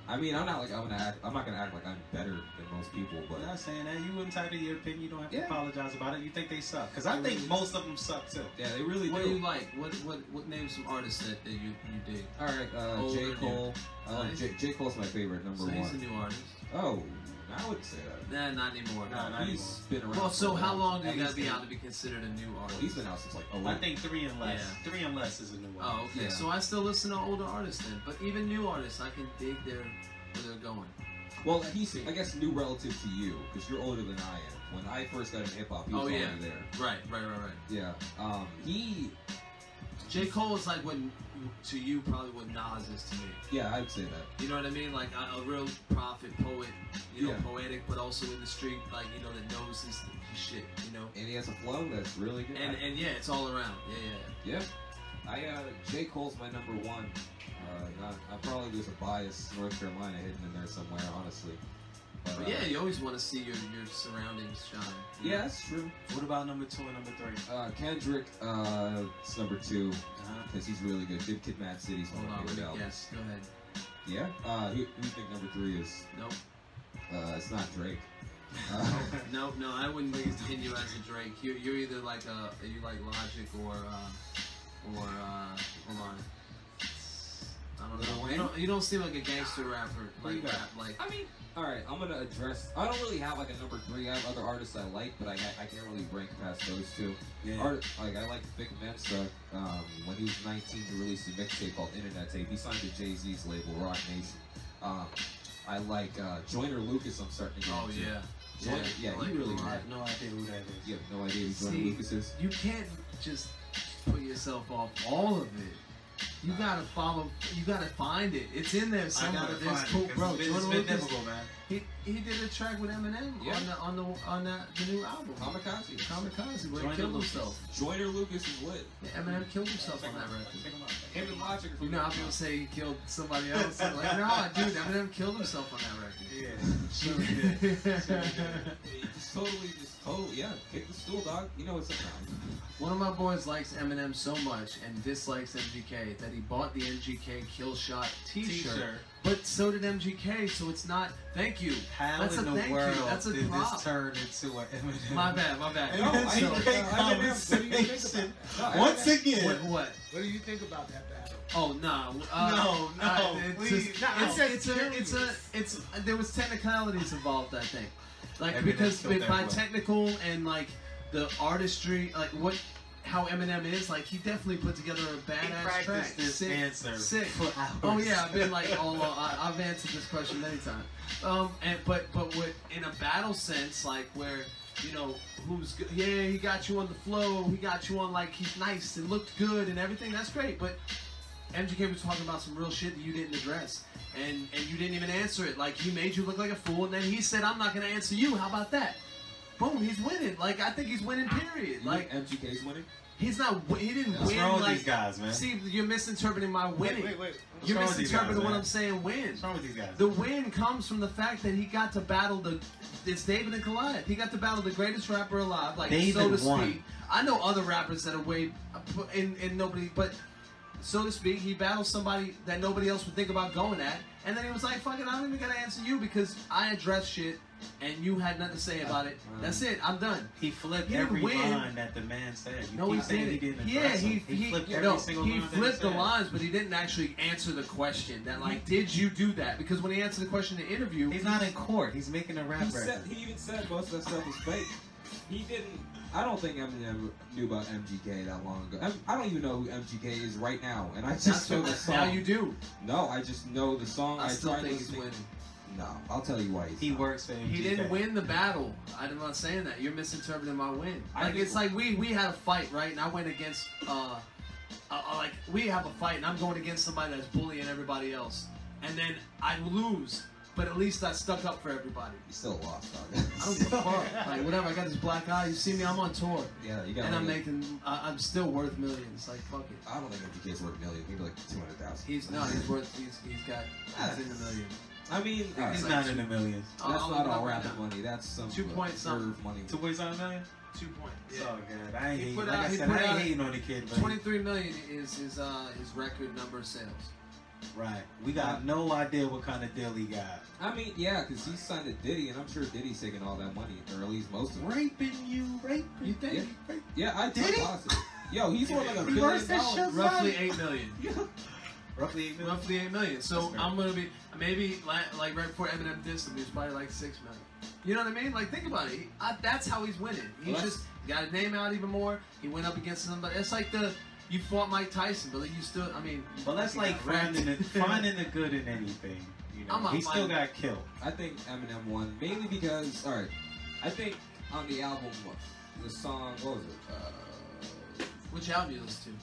I mean, I'm not gonna act like I'm better than most people, but I'm not saying that. You entitled to your opinion. You don't have to Yeah. apologize about it. You think they suck? Because I think most of them suck too. yeah, they really What do. do you like? What name some artists that you dig? All right, Old J. or Cole. Nice. J. Cole's my favorite, number So he's a one. new artist. Oh, I wouldn't say that. Nah, not anymore. Nah, not He's been around. Well, so for a how while. long do you At gotta least be out to be considered a new artist? He's been out since I think 3 and less. Yeah. 3 and less is a new one. Oh, okay. Yeah. So I still listen to older artists then, but even new artists, I can dig where they're going. Well, he's, I guess, new relative to you, because you're older than I am. When I first got into hip-hop, he was already there. Right. Yeah. J. Cole is like to you probably what Nas is to me. Yeah, I'd say that. You know what I mean? Like a real prophet, poet, poetic, but also in the street, that knows his shit, And he has a flow that's really good. And yeah, it's all around. Yeah. J. Cole's my number one. There's a bias, North Carolina hidden in there somewhere, honestly. But yeah, you always want to see your surroundings shine. Yeah, that's true. What about number 2 and number 3? Kendrick, it's number 2, because he's really good. Good Kid, Mad City's one of my favorite albums. Yes, go ahead. Yeah? Who do you think number 3 is? Nope. It's not Drake. No, I wouldn't pin you as a Drake. You're either you like Logic or hold on. I don't Lil know. Wayne? You don't seem like a gangster rapper. Like rap. Like I mean, all right, I'm gonna address. I don't really have like a number 3. I have other artists I like, but I can't really rank past those two. Yeah. Like I like Vic Mensa. When he was 19, he released a mixtape called Internet Tape. He signed to Jay-Z's label, Rock Nation. I like Joyner Lucas. I'm starting to get into. Joyner, yeah, like he really. I have no idea who that is. You have no idea who Joyner Lucas is. You can't just put yourself off all of it. You gotta follow. You gotta find it. It's in there somewhere. I gotta There's find cool, it, bro. it's Jordan been Lucas, difficult, man. he did a track with Eminem on the new album. Kamikaze, where he killed himself. Joyner Lucas is lit. Yeah, Eminem killed himself on that record. Him and Logic. You know how people say he killed somebody else? Like, no, dude, Eminem killed himself on that record. Yeah. Just totally, yeah. Kick the stool, dog. You know what's up now. One of my boys likes Eminem so much and dislikes MGK that he bought the MGK Kill Shot T-shirt. But so did MGK, so it's not. Thank you. How That's in a the thank world you. That's a did prop. this turn into an Eminem? My bad. No, MGK conversation. Once again. What? What do you think about that battle? Oh no! Please. There was technicalities involved, I think, like Eminem because killed by that technical and like the artistry, like how Eminem is, like he definitely put together a badass track. This answer Sick. for hours. Oh yeah, I've been like, I've answered this question many times. But with in a battle sense, like where. You know, who's good? Yeah, he got you on the flow. He got you on like he's nice and looked good and everything. That's great. But MGK was talking about some real shit that you didn't address, and you didn't even answer it. Like he made you look like a fool, and then he said, "I'm not gonna answer you." How about that? Boom, he's winning. Like I think he's winning. Period. Like MGK's winning. He's not. He didn't What's win. wrong with like these guys, man? See, you're misinterpreting my winning. Wait. You're wrong with these misinterpreting guys, what man? I'm saying. Win. What's wrong with these guys? The win comes from the fact that he got to battle it's David and Goliath. He got to battle the greatest rapper alive, like David so to won. speak. I know other rappers that are way and nobody, but so to speak, he battled somebody that nobody else would think about going at, and then he was like, "Fuck it, I don't even gotta answer you because I addressed shit and you had nothing to say about it. That's it. I'm done." He flipped He didn't every win. line that the man said. You No, keep he saying didn't. he didn't Yeah, address he him. Flipped every single line that flipped the said. lines, but he didn't actually answer the question. That like, did you do that? Because when he answered the question in the interview, He's not in court. He's making a rap record. He even said most of that stuff was fake. He didn't. I don't think Eminem knew about MGK that long ago. I don't even know who MGK is right now, and I just know the song. Now you do. No, I just know the song. I still tried think he's listening. winning. No, I'll tell you why He works for MGK. He didn't win the battle. I'm not saying that. You're misinterpreting my win. I Like do. it's like we had a fight, right? And I went against like we have a fight, and I'm going against somebody that's bullying everybody else, and then I lose. But at least I stuck up for everybody. You still lost, dog. I don't give a fuck. Like whatever. I got this black eye. You see me? I'm on tour. Yeah, you got. And I'm making. I'm still worth millions. Like fuck it. I don't think MGK's worth millions. Maybe like 200,000. He's worth. He's got. He's in the millions. I mean, He's like not in the millions. that's I'll not look it all up right rapid now. money. That's some 2 point something. reserve money. 2 points on a million? 2 point. It's all good. I ain't He hating. put Like out- I he said, put I ain't out hating on the kid, but 23 million is his record number of sales. right. We got no idea what kind of deal he got. I mean, yeah, because he signed to Diddy, and I'm sure Diddy's taking all that money, or at least most of it. Raping you, raping. You think? Yeah, yeah, I Did think he? positive. Yo, he's worth like $1 He billion. worth that shit? Roughly 8 million. Roughly 8 million. Roughly 8 million. So That's fair. I'm gonna be maybe like right before Eminem dissed him, he was probably like 6 million. You know what I mean? Like think about it. That's how he's winning. He's Well, just got his name out even more. He went up against somebody. It's like you fought Mike Tyson, but you still. I mean, But that's you like got wrecked. finding the good in anything. You know, I'm not he still finding- got killed. I think Eminem won mainly because, all right, I think on the album, the song, what was it? Which album you listen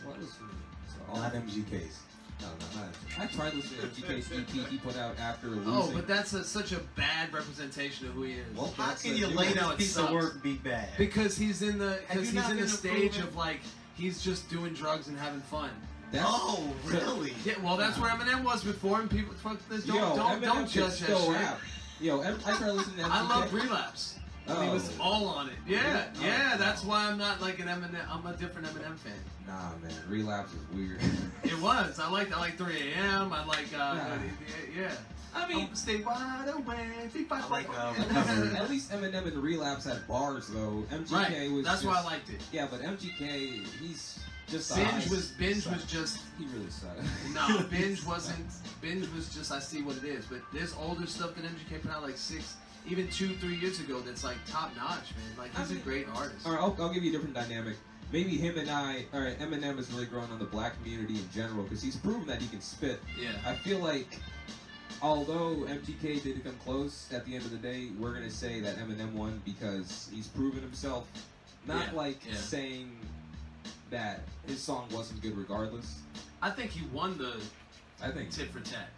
What was it? Not MGK's. No, not. I tried listening to MGK's EP he put out after losing. Oh, but that's such a bad representation of who he is. Well, How that's can a your new latest know it piece sucks. of work be bad? Because he's in the Have you not been stage improving? of like he's just doing drugs and having fun. That's, Oh, really? Yeah, well that's where Eminem was before, and people fuck this. Don't Eminem judge that can still shit. rap. Yo, I started listening to MGK. I love Relapse. He was Oh. all on it. Yeah, Oh, yeah. That's wow. why I'm not like an Eminem. I'm a different Eminem fan. Nah, man, Relapse is weird. It was. I like 3 a.m. I like yeah. I mean, Stay wide awake. I like, at least Eminem and Relapse had bars though. MGK Right. was. That's just, why I liked it. Yeah, but MGK, Just Binge was just. He really sucked. No, Binge wasn't. Binge was just. I see what it is, but there's older stuff that MGK put out like 2-3 years ago. That's like top notch, man. Like he's a great artist. All right, I'll give you a different dynamic. Maybe him and I. All right, Eminem has really grown on the black community in general because he's proven that he can spit. Yeah. I feel like, although MGK did come close, at the end of the day, we're gonna say that Eminem won because he's proven himself. Not saying that his song wasn't good regardless. I think he won the. I think tit for tat.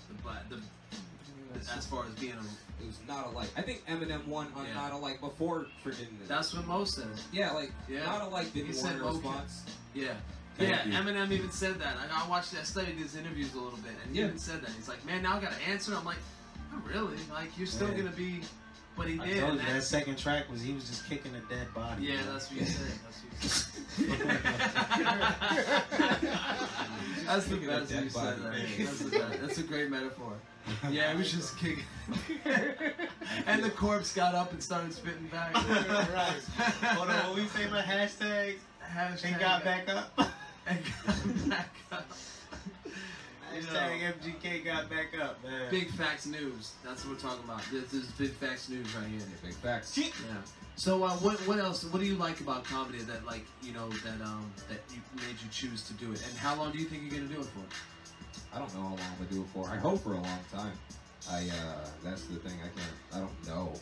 As far as being it was not alike. I think Eminem won on not alike before freaking. That's what Moe said. Yeah, like not alike didn't want a response. Yeah. Thank you. Eminem even said that. I watched, I studied his interviews a little bit, and he even said that. He's like, man, now I got to answer. I'm like, not really. Like, you're still gonna be. But he did. Told you, that second track he was just kicking a dead body. Yeah, that's what he said. That's the best you said that. That's a great metaphor. Yeah, it was just kicking. And the corpse got up and started spitting back. Right. Hold on, what we say about hashtags? And got back up. And got back up. Hashtag MGK got back up, man. Big facts news. That's what we're talking about. This is big facts news right here. Big facts. Yeah. So what else? What do you like about comedy that that you made you choose to do it? And how long do you think you're gonna do it for? I don't know how long I'm gonna do it for. I hope for a long time. That's the thing. I don't know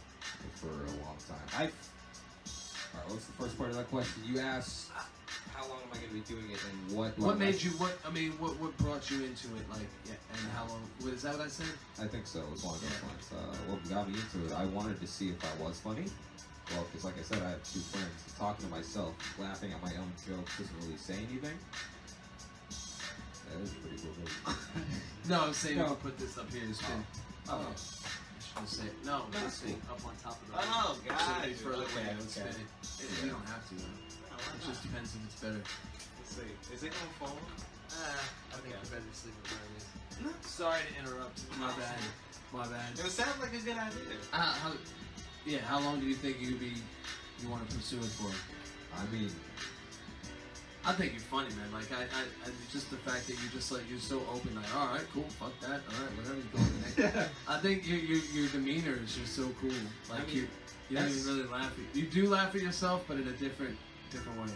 for a long time. All right, what's the first part of that question? You asked how long am I gonna be doing it and what made you? What brought you into it? Like, and how long? Is that what I said? I think so. It was one of those ones. What got me into it? I wanted to see if I was funny. Well, because like I said, I have two friends. Talking to myself, laughing at my own jokes doesn't really say anything. That is pretty cool. No, I'm saying you can put this up here and spin. Oh. Say, no, this thing up on top of the. Oh, God. So further away, I would spin it. You don't have to. It just depends if it's better. Let's see. Is it gonna fall? I think you're better sleeping where it is. Sorry to interrupt. My bad. It sounds like a good idea. How long do you think you want to pursue it for? I mean, I think you're funny, man. Like I just the fact that you're so open. Like, all right, cool, fuck that. All right, whatever. You go next. I think your demeanor is just so cool. Like you don't even really laugh. You do laugh at yourself, but in a different way.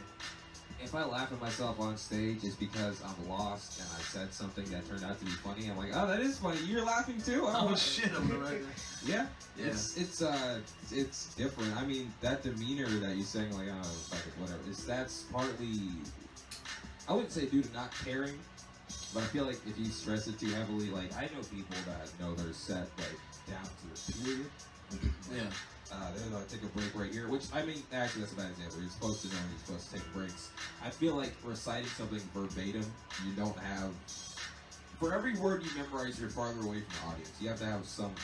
If I laugh at myself on stage, it's because I'm lost and I said something that turned out to be funny. I'm like, oh, that is funny. You're laughing too. Oh shit, I'm right there. Yeah. It's different. I mean, that demeanor that you're saying, like, oh, fuck it, whatever. That's partly, I wouldn't say due to not caring, but I feel like if you stress it too heavily, like I know people that know their set like down to a period. Yeah. They're like, take a break right here, which, I mean, actually, that's a bad example. You're supposed to know you're supposed to take breaks. I feel like reciting something verbatim, you don't have, for every word you memorize, you're farther away from the audience. You have to have some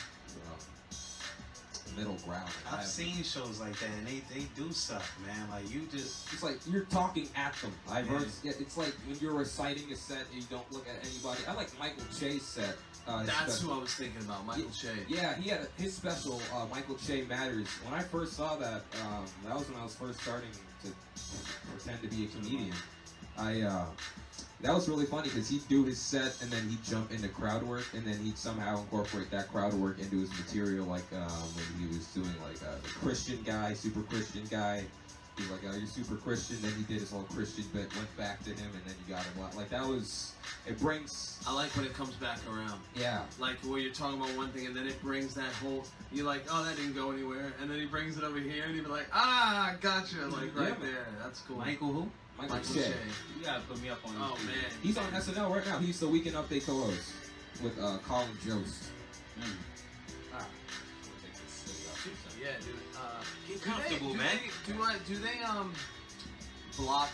middle ground. I've seen shows like that, and they do suck, man. Like, you just... It's like, you're talking at them. I've heard, it's like when you're reciting a set and you don't look at anybody. I like Michael Che's set. That's who I was thinking about, Michael Che. Yeah, he had his special, Michael Che Matters. When I first saw that, that was when I was first starting to pretend to be a comedian. That was really funny because he'd do his set and then he'd jump into crowd work and then he'd somehow incorporate that crowd work into his material, like when he was doing like the Christian guy, super Christian guy. He was like, you're super Christian. Then he did his whole Christian bit, went back to him, and then you got him. Like, that was, it brings... I like when it comes back around. Yeah. Like, where you're talking about one thing, and then it brings that whole... You're like, oh, that didn't go anywhere. And then he brings it over here, and you're like, gotcha. Like, right there. That's cool. Michael who? Michael Che. You gotta put me up on Oh, man. He's on SNL right now. He's the Weekend Update co-host with Colin Jost. Yeah, dude. Get comfortable, man. Do they block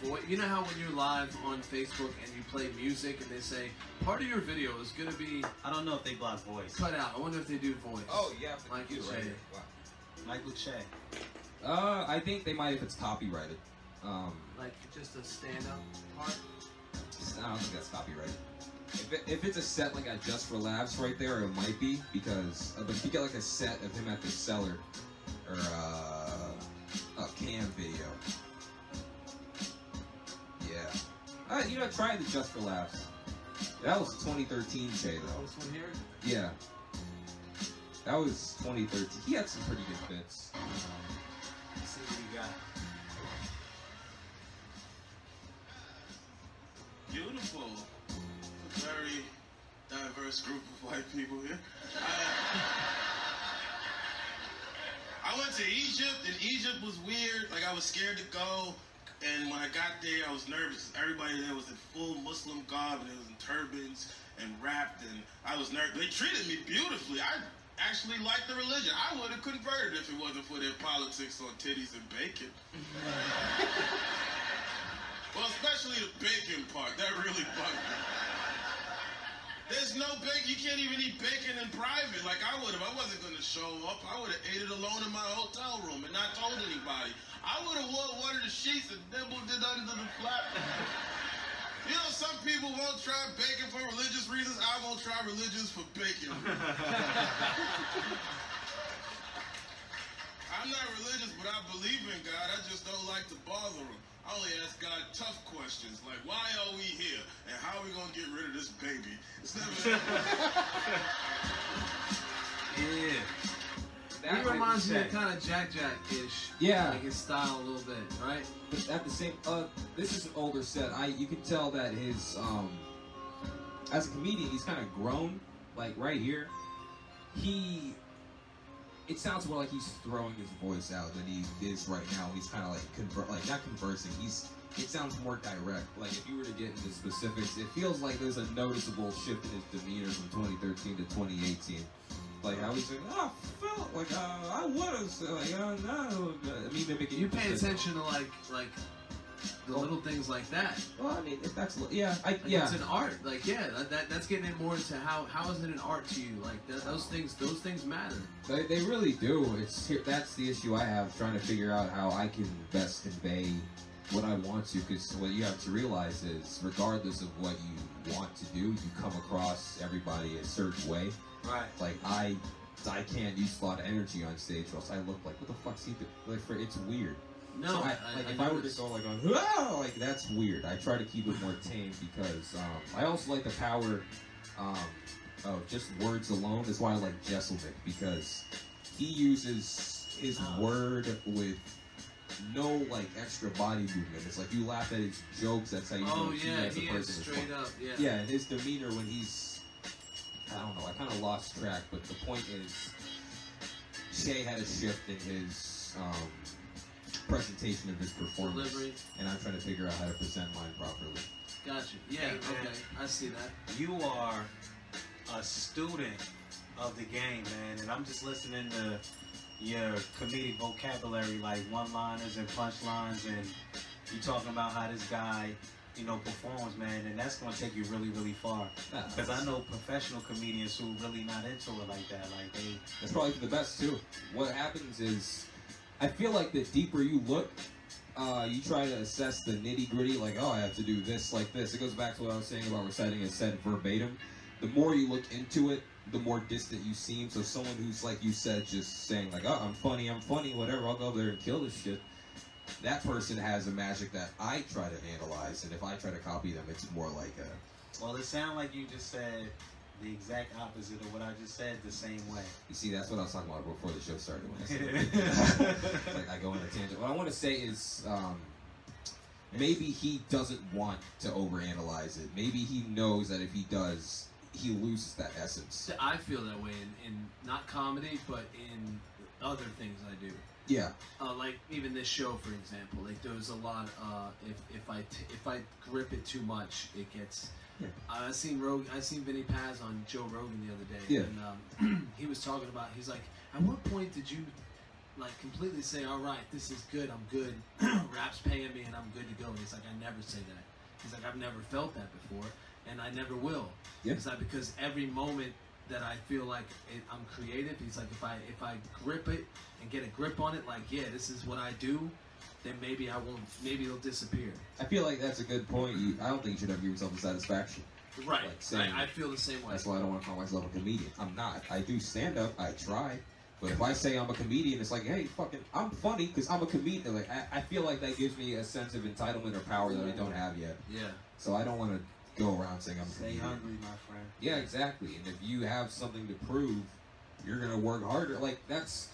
voice? You know how when you're live on Facebook and you play music and they say part of your video is gonna be... I don't know if they block voice. Cut out. I wonder if they do voice. Oh yeah, Michael Che. Right. Wow. Michael Che. I think they might if it's copyrighted. Like just a stand-up part. I don't think that's copyrighted. If it's a set like a Just for Laughs right there, it might be because. But if you get like a set of him at the cellar or a cam video, yeah. try the Just for Laughs. That was 2013 Che though. This one here? Yeah. That was 2013. He had some pretty good bits. Let's see what you got. Beautiful. A very diverse group of white people here. I went to Egypt, and Egypt was weird. Like, I was scared to go. And when I got there, I was nervous. Everybody there was in full Muslim garb, and they was in turbans and wrapped, and I was nervous. They treated me beautifully. I actually liked the religion. I would have converted if it wasn't for their politics on titties and bacon. Well, especially the bacon part. That really bugged me. There's no bacon. You can't even eat bacon in private like I would have. I wasn't going to show up. I would have ate it alone in my hotel room and not told anybody. I would have wore one of the sheets and nibbled it under the flap. You know, some people won't try bacon for religious reasons. I won't try religions for bacon. I'm not religious, but I believe in God. I just don't like to bother him. I only ask God tough questions, like, why are we here? And how are we going to get rid of this baby? It's never... Yeah. He reminds me of kind of Jack-ish. Yeah. Like his style a little bit, right? But at the same, this is an older set. You can tell that his, as a comedian, he's kind of grown. Like right here, it sounds more like he's throwing his voice out than he is right now. He's kind of like not conversing. It sounds more direct. Like if you were to get into specifics, it feels like there's a noticeable shift in his demeanor from 2013 to 2018. Like how he's like, oh, felt like I would have, like, no. I mean, mimicking. You pay attention to like the little things like that. Well, I mean, if that's yeah, It's an art. Like that's getting it more into how is it an art to you? Like those things matter. They really do. That's the issue I have, trying to figure out how I can best convey what I want to, because what you have to realize is, regardless of what you want to do, you come across everybody a certain way. Right. Like I can't use a lot of energy on stage, or else I look like, what the fuck's he doing? Like, it's weird. No, so if I were to go like on, oh, like that's weird. I try to keep it more tame because I also like the power of just words alone. That's why I like Jesselnick, because he uses his word with no like extra body movement. It's like you laugh at his jokes. That's how you know he as a is person. straight up. Yeah. Yeah, and his demeanor when he's, I don't know. I kind of lost track, but the point is, Che had a shift in his presentation of his performance, delivery, and I'm trying to figure out how to present mine properly. Gotcha. Yeah. Hey, Okay. man. I see that. You are a student of the game, man, and I'm just listening to your comedic vocabulary, like one-liners and punchlines, and you talking about how this guy, performs, man, and that's gonna take you really, really far. Because I know professional comedians who really not into it like that. Like That's probably for the best too. What happens is, I feel like the deeper you look, you try to assess the nitty-gritty, like, oh, I have to do this like this. It goes back to what I was saying about reciting a set verbatim. The more you look into it, the more distant you seem. So someone who's, like you said, just saying like, oh, I'm funny, whatever, I'll go there and kill this shit. That person has a magic that I try to analyze, and if I try to copy them, it's more like a... Well, it sounded like you just said the exact opposite of what I just said the same way. You see, that's what I was talking about before the show started. When I said like, I go on a tangent. What I want to say is, maybe he doesn't want to overanalyze it. Maybe he knows that if he does, he loses that essence. I feel that way in not comedy, but in other things I do. Yeah. Like even this show, for example. Like there's a lot. If I grip it too much, it gets. Yeah. I seen Vinny Paz on Joe Rogan the other day. Yeah. And he was talking about. He's like, at what point did you, like, completely say, all right, this is good. I'm good. Rap's paying me, and I'm good to go. And he's like, I never say that. He's like, I've never felt that before, and I never will. Yeah. He's like, because every moment that I feel like I'm creative. He's like, if I grip it and get a grip on it, like, yeah, this is what I do, then maybe I won't. Maybe it'll disappear. I feel like that's a good point. I don't think you should ever give yourself the satisfaction. Right. Like saying, I feel the same way. That's why I don't want to call myself a comedian. I'm not. I do stand up. I try, But if I say I'm a comedian, it's like, hey, fucking, I'm funny because I'm a comedian. Like, I feel like that gives me a sense of entitlement or power that I don't have yet. Yeah. So I don't want to go around saying I'm a Stay comedian. hungry, my friend. Yeah, exactly. And if you have something to prove, you're going to work harder. Like, that's...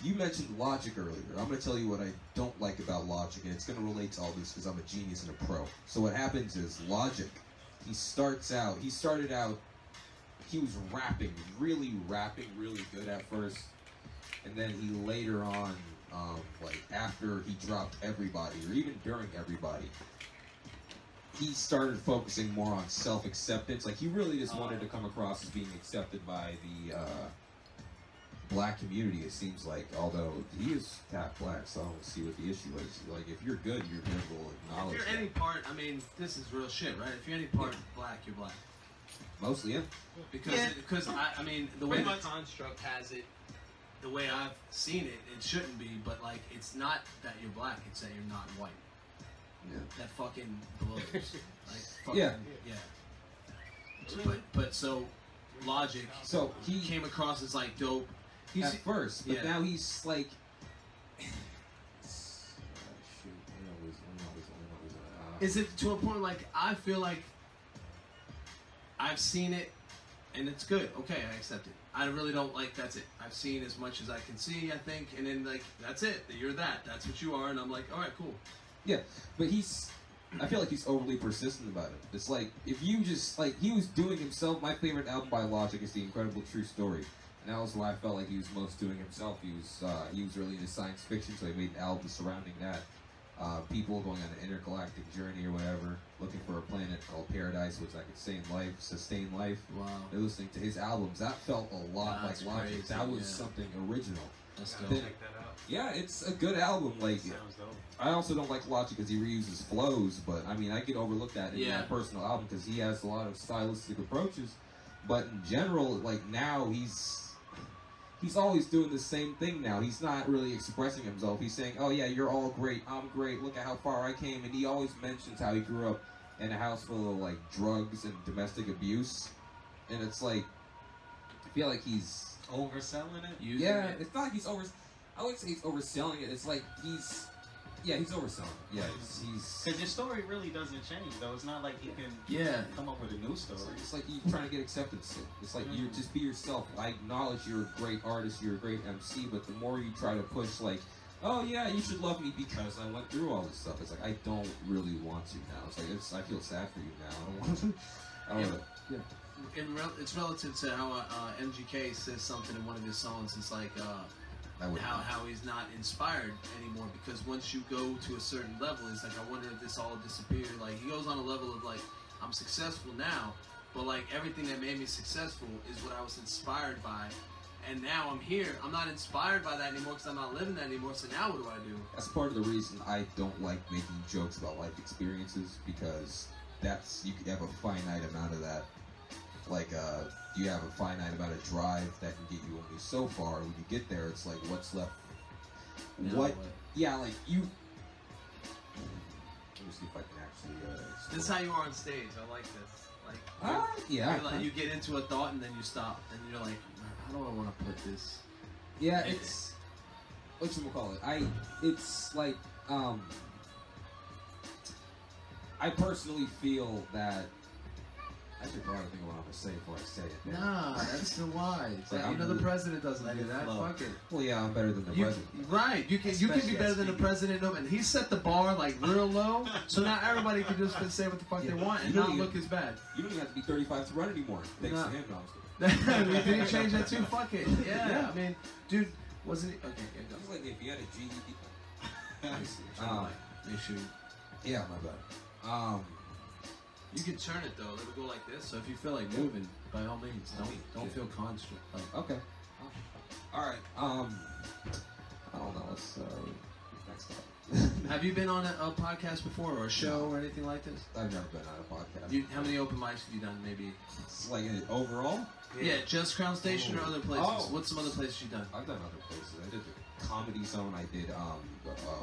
You mentioned logic earlier. I'm going to tell you what I don't like about logic, and it's going to relate to all this because I'm a genius and a pro. So what happens is logic, he started out, he was rapping really good at first, and then he later on, like after he dropped Everybody, or even during Everybody, he started focusing more on self-acceptance. Like, he really just wanted to come across as being accepted by the black community, it seems like, although he is half black, so I don't see what the issue is. Like, if you're good, we'll acknowledge If you're any part, I mean, this is real shit, right? If you're any part black, you're black. Mostly, yeah. Because I mean, the way the construct has it, the way I've seen it, it shouldn't be, but like, it's not that you're black, it's that you're not white. Yeah. That fucking blows. Like, fucking, yeah. But so, Logic, so he came across as like dope. At first, but now he's like... Is it to a point like, I feel like I've seen it and it's good. Okay, I accept it. I really don't like, that's it. I've seen as much as I can see, I think, and then like, that's it. You're that. That's what you are, and I'm like, all right, cool. Yeah, but I feel like he's overly persistent about it. It's like, if you just, like, he was doing himself. My favorite album by Logic is The Incredible True Story. And that was why I felt like he was most doing himself. He was really into science fiction, so he made albums surrounding that. People going on an intergalactic journey or whatever, looking for a planet called Paradise, which I could sustain life. Wow. They're listening to his albums. That felt a lot like Logic. Crazy, that was something original. That's dope. Check that out. Yeah, it's a good album. Like, I also don't like Logic because he reuses flows, but I mean, I get overlooked at in my personal album because he has a lot of stylistic approaches. But in general, like, now he's always doing the same thing now. He's not really expressing himself. He's saying, oh yeah, you're all great, I'm great, look at how far I came. And he always mentions how he grew up in a house full of like drugs and domestic abuse. And it's like, I feel like he's overselling it? Yeah, it's not like he's I wouldn't say he's overselling it. It's like he's overselling it. Yeah, he's... Because your story really doesn't change, though. It's not like he can come up with a new story. It's like you trying to get acceptance. It's like you just be yourself. I acknowledge you're a great artist, you're a great MC, but the more you try to push, like, oh yeah, you should love me because I went through all this stuff. It's like, I don't really want to now. It's like, I feel sad for you now. I don't want to. I don't know. Yeah. It's relative to how MGK says something in one of his songs. It's like how he's not inspired anymore, because once you go to a certain level, it's like, I wonder if this all disappeared. Like, he goes on a level of like, I'm successful now, but like everything that made me successful is what I was inspired by, and now I'm here. I'm not inspired by that anymore because I'm not living that anymore. So now what do I do? That's part of the reason I don't like making jokes about life experiences, because you could have a finite amount of that. Like, you have a finite amount of drive that can get you only so far. When you get there, it's like, what's left? Yeah, like, you... Let me see if I can actually... This is how you are on stage. I like this. Like, yeah. Like, you get into a thought and then you stop. And you're like, how do I want to put this? Yeah, it's... Whatchamacallit? It's like, I personally feel that... I should probably think of what I'm going to say before I say it. Nah, that's the why. It's like, you know, the president doesn't do that. Fuck it. Well, yeah, I'm better than the president. Right. You can be better than the president. No, and he set the bar like real low, so now everybody can just say what the fuck they want and not look as bad. You don't even have to be 35 to run anymore. Thanks to him, honestly. Did he change that too? Fuck it. Yeah. I mean, dude, wasn't he? Okay, yeah. It's like if you had a GED. Yeah, my bad. You can turn it though. Let it go like this. So if you feel like moving, by all means, don't feel constant. Like, okay. All right. I don't know. Let's next up. Have you been on a podcast before, or a show, or anything like this? I've never been on a podcast. How many open mics have you done? Maybe. Like overall? Yeah, just Crown Station or other places. What's some other places you've done? I've done other places. I did the Comedy Zone. I did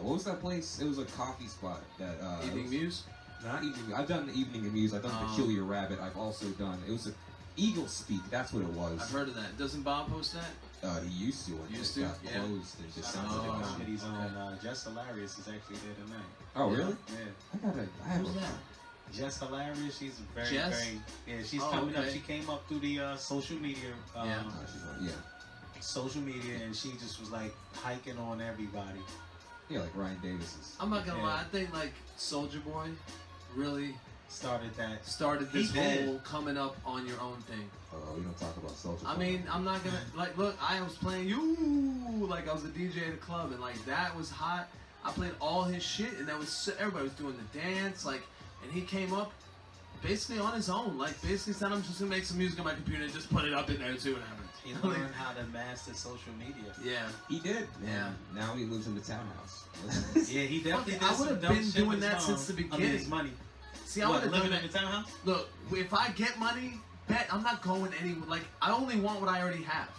what was that place? It was a coffee spot that Evening Muse. Not Evening. I've done the Evening Muse. I've done Peculiar Rabbit. I've also done. It was a Eagle Speak. That's what it was. I've heard of that. Doesn't Bob host that? He used to. Used It to? got Yeah. closed in December. Oh, shit, he's on Just Hilarious is actually there tonight. Oh, really? Yeah. I have Who's a... that? Just Hilarious. She's very, Jess? very. Yeah, she's Oh, coming up. okay. She came up through the social media. Yeah. Yeah. Social media, and she just was like hiking on everybody. Yeah, like Ryan Davis's. I'm not gonna Yeah. lie. I think like Soulja Boy really Started that. started this He did. whole coming up on your own thing. Oh, we don't talk about Soulja I Boy. mean, I'm not gonna like look. I was playing you like I was a DJ at a club, and like that was hot. I played all his shit, and that was everybody was doing the dance, like, and he came up basically on his own. Like basically said, I'm just gonna make some music on my computer and just put it up in there and see what happens. He learned how to master social media. Yeah. He did. Yeah. And now he lives in the townhouse. Yeah, he definitely did. I would have been doing that his since the I mean, beginning. his money. See, I would have done living that. in the townhouse? Look, if I get money, bet I'm not going anywhere. Like, I only want what I already have.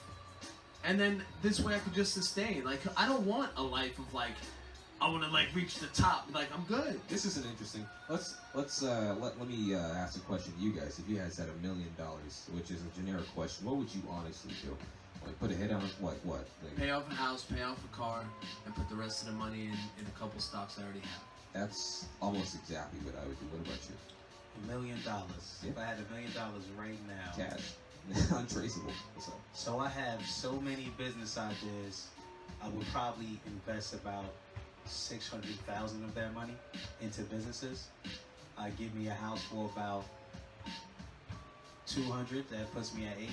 And then this way I could just sustain. Like, I don't want a life of like, I want to like reach the top. Like, I'm good. This is an interesting. Let me ask a question to you guys. If you guys had $1 million, which is a generic question, what would you honestly do? Like put a hit on what? Like, Pay off a house, pay off a car, and put the rest of the money in a couple stocks I already have. that's almost exactly what I would do. What about you? $1 million. Yeah. If I had $1 million right now. Cash, untraceable. What's up? So I have so many business ideas. I would probably invest about 600,000 of that money into businesses. Give me a house for about 200. That puts me at 8.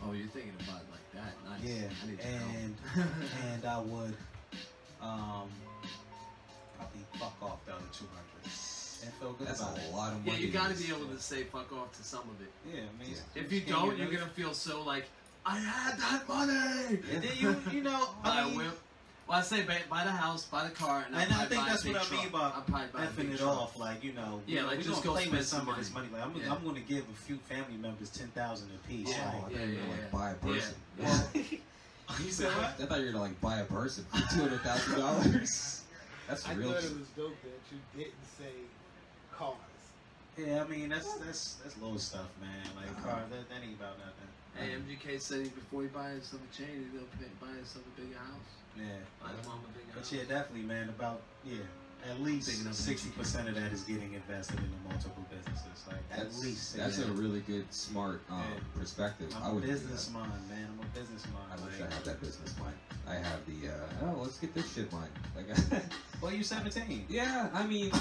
Oh, you're thinking about it like that? Nice. Yeah, I need to know. and I would probably fuck off the other 200 and feel good That's about it. a lot of Yeah, money. you got to to be able to say fuck off to some of it. Yeah, I mean, If you don't, you're gonna feel so like I had that money. And then you know, Buy I a mean, whip. Well, I say buy the house, buy the car, and and I I'd think buy that's a big what I mean truck. about I'd probably buy a effing big it truck. off. Like, you know, Yeah, like, we just gonna go play spend with some somebody's money. Like, Yeah. I'm gonna give a few family members 10,000 apiece. Yeah. Like, I thought you were gonna, like, Yeah. buy a person. Yeah. you said what? I thought you were gonna like buy a person for $200,000. That's I real. thought it was dope that you didn't say cars. Yeah, I mean that's little stuff, man. Like car, that ain't about nothing. Hey, MGK said before he buys himself a chain, he's gonna buy himself a bigger house. Yeah, Buy his mom a bigger but house. yeah, definitely, man. About at least Big enough 60% of that is getting invested into multiple businesses. Like at least That's 60. a really good, smart perspective. I I'm a would do that. business mind, man. I'm a business mind. I wish like, I had that business mind. I have the let's get this shit mind. Like, well, you're 17. yeah, I mean,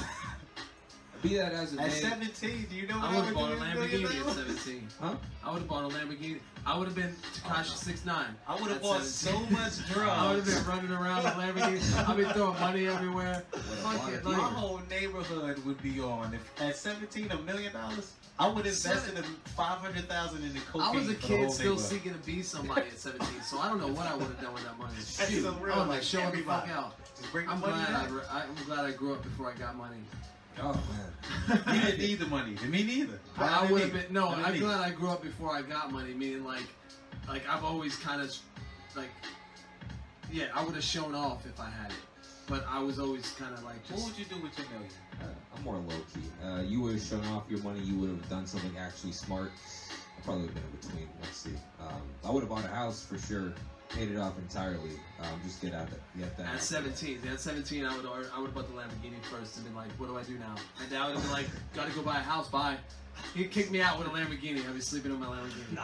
be that as it At may. 17, do you know what I I would have would bought a do? Lamborghini at 17. Huh? I would have bought a Lamborghini. I would have been Tekashi 6ix9ine. I would have at bought 17. so much drugs. I would have been running around with Lamborghini. I've been throwing money everywhere. What a Fuck it, lot of My like, whole neighborhood would be on. If at 17, $1 million, I would invest in $500,000 in the cocaine. I was a for the kid whole still neighborhood. seeking to be somebody at 17, so I don't know what I would have done with that money. That's Shoot, so real, I was like like, showing the fuck everybody. out. Just bring the I'm money glad back. I'm glad I grew up before I got money. Oh man. You didn't need the money. Me neither. I would have been no. I didn't I'm need glad I grew up before I got money. Meaning like I've always kind of like I would have shown off if I had it, but I was always kind of like What just. would you do with your $1 million? I'm more low key. You would have shown off your money. You would have done something actually smart. I probably would have been in between. Let's see. I would have bought a house for sure. Paid it off entirely. Just get that. At 17, at 17, I would have bought the Lamborghini first and been like, what do I do now? And then I would have been like, gotta go buy a house. Bye. He'd kick me out with a Lamborghini. I'd be sleeping in my Lamborghini.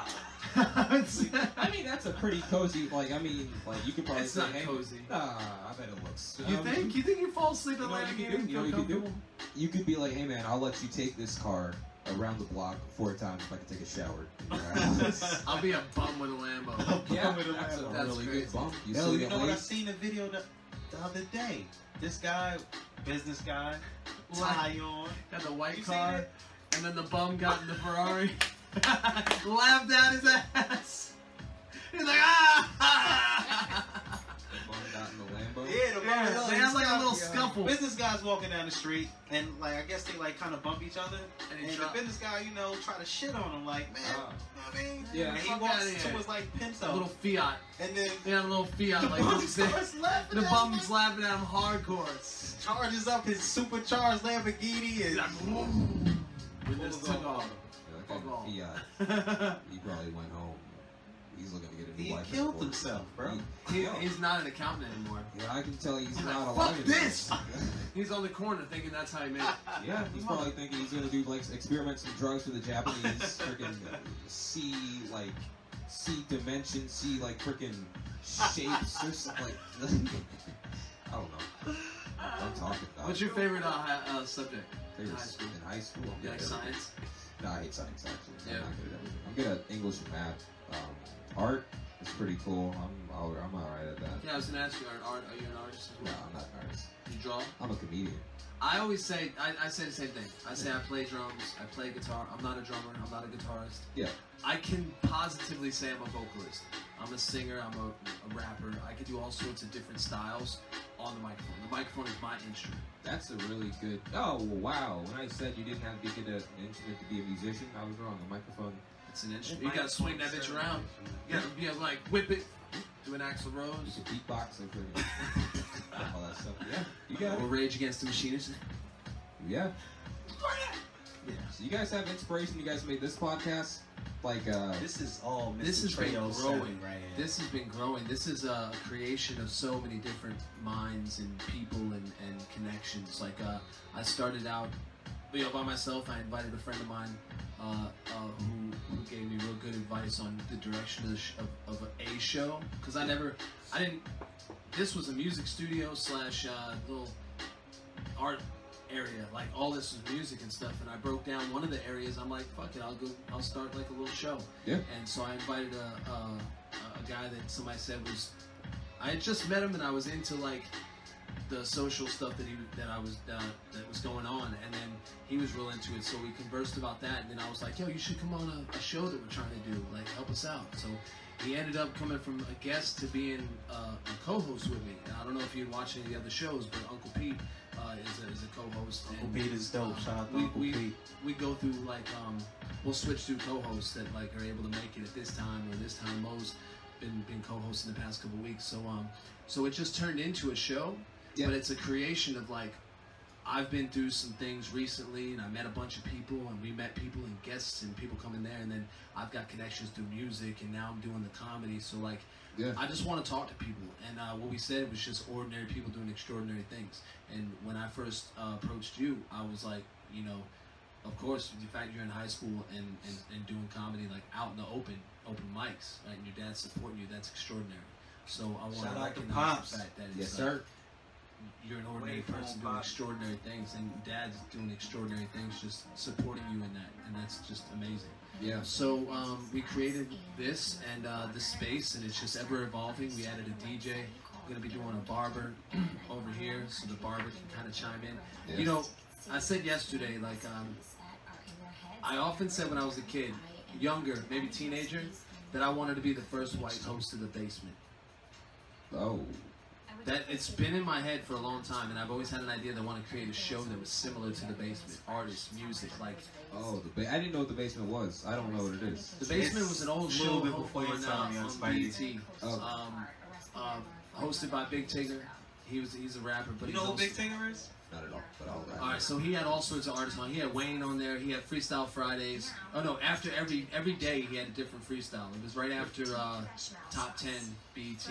I mean, that's a pretty cozy. Like, I mean, like you could probably It's say, not hey, cozy. Nah, I bet it looks. You think? You think you fall asleep in a You know what you Lamborghini? could do? You know what you could do? Comfortable? You could be like, hey man, I'll let you take this car around the block 4 times if I can take a shower. in your house. I'll be a bum with a Lambo. Yeah, with a that's a Lambo. That's really crazy. good bump. You Yo, still you get know what? I laid? seen a video the other day. This guy, business guy, What? tie on. Got the white You seen car, it? and then the bum got in the Ferrari, laughed at his ass. He's like, ah! Bum got in the Lambo. Yeah, the Yeah, bum- they had like a little yeah. scuffle. Business guys walking down the street, and like I guess they like kind of bump each other. And he And the dropped. business guy, you know, try to shit on him, like, man, you know what I mean? Yeah. And he Fuck walks outta to here. his like A Pinto, little Fiat. and then They had a little Fiat like bum this. starts laughing The at bum's him, laughing at him hardcore. charges up his supercharged Lamborghini, He's and like, whoop. We just took off. Yeah, that Fuck guy off. Fiat. He probably went home. He's looking to get a new He life. killed himself, bro. He's not an accountant anymore. Yeah, I can tell he's He's not like, alive fuck anymore. this! He's on the corner thinking that's how he made it. Yeah, he's probably thinking he's gonna do like experiments and drugs for the Japanese. Freaking see dimensions, see like freaking shapes or something. Like, I don't know. I'm talking about. What's your favorite subject? favorite in high school? in high school? You like science? No, I hate science actually. Yeah. I'm not good at everything. I'm good at English and math. Art is pretty cool. I'm alright at that. Yeah, I was gonna ask you, are you an artist as No, well? I'm not an artist. You draw? I'm a comedian. I always say, I say the same thing. I say I play drums, I play guitar. I'm not a drummer, I'm not a guitarist. Yeah. I can positively say I'm a vocalist. I'm a singer, I'm a rapper. I can do all sorts of different styles on the microphone. The microphone is my instrument. That's a really good. Oh wow! When I said you didn't have to be good at an instrument to be a musician, I was wrong. A microphone. It's an instrument. You gotta swing that bitch around. You gotta like whip it, do an Axl You Rose. can beatbox and all that stuff. Yeah, you got Or it. Rage Against the Machine. Yeah. Yeah. So you guys have inspiration. You guys made this podcast. Like This is all Mr. This has been Tre07 growing. right here. This has been growing. This is a creation of so many different minds and people and connections. Like I started out, by myself. I invited a friend of mine who gave me real good advice on the direction of a show. Because I didn't. This was a music studio / little art area. Like all this was music and stuff, and I broke down one of the areas. I'm like, fuck it, I'll start like a little show. Yeah. And so I invited a guy that somebody said was, I had just met him and I was into like the social stuff that was going on, and then he was real into it. So we conversed about that, and then I was like, yo, you should come on a show that we're trying to do, like help us out. So he ended up coming from a guest to being a co-host with me. And I don't know if you'd watch any of the other shows, but Uncle Pete is a co-host. Uncle Pete is dope. Shout out to Uncle Pete. We go through like we'll switch through co-hosts that like are able to make it at this time, or this time Moe's been co-hosting the past couple weeks. So it just turned into a show, but it's a creation of like, I've been through some things recently, and I met a bunch of people, and we met people and guests and people coming there, and then I've got connections through music, and now I'm doing the comedy. So like, I just want to talk to people, and what we said was just ordinary people doing extraordinary things. And when I first approached you, I was like, of course, the fact you're in high school and doing comedy like out in the open mics, right, and your dad's supporting you, that's extraordinary. So I want Shout to out to recognize Pops. the fact that yes, it's sir. you're an ordinary Way for person doing Pops. extraordinary things, and dad's doing extraordinary things, just supporting you in that, and that's just amazing. Yeah. So we created this and this space, and it's just ever evolving. We added a DJ. We're gonna be doing a barber over here, so the barber can kind of chime in. Yes. I said yesterday, like I often said when I was a kid, younger, maybe teenager, that I wanted to be the first white host of the basement. Oh. That it's been in my head for a long time, and I've always had an idea that I want to create a show that was similar to the basement. Artists, music, like Oh, I didn't know what the basement was. I don't know what it is. the basement was an old A show little bit before your time, young on Spidey. BET, hosted by Big Tigger. He's a rapper, but You know who Big hosted- Tigger is? Not at all. But all right. All right, so he had all sorts of artists on. He had Wayne on there. He had Freestyle Fridays. Oh no, after every day he had a different freestyle. It was right after Top 10 BET,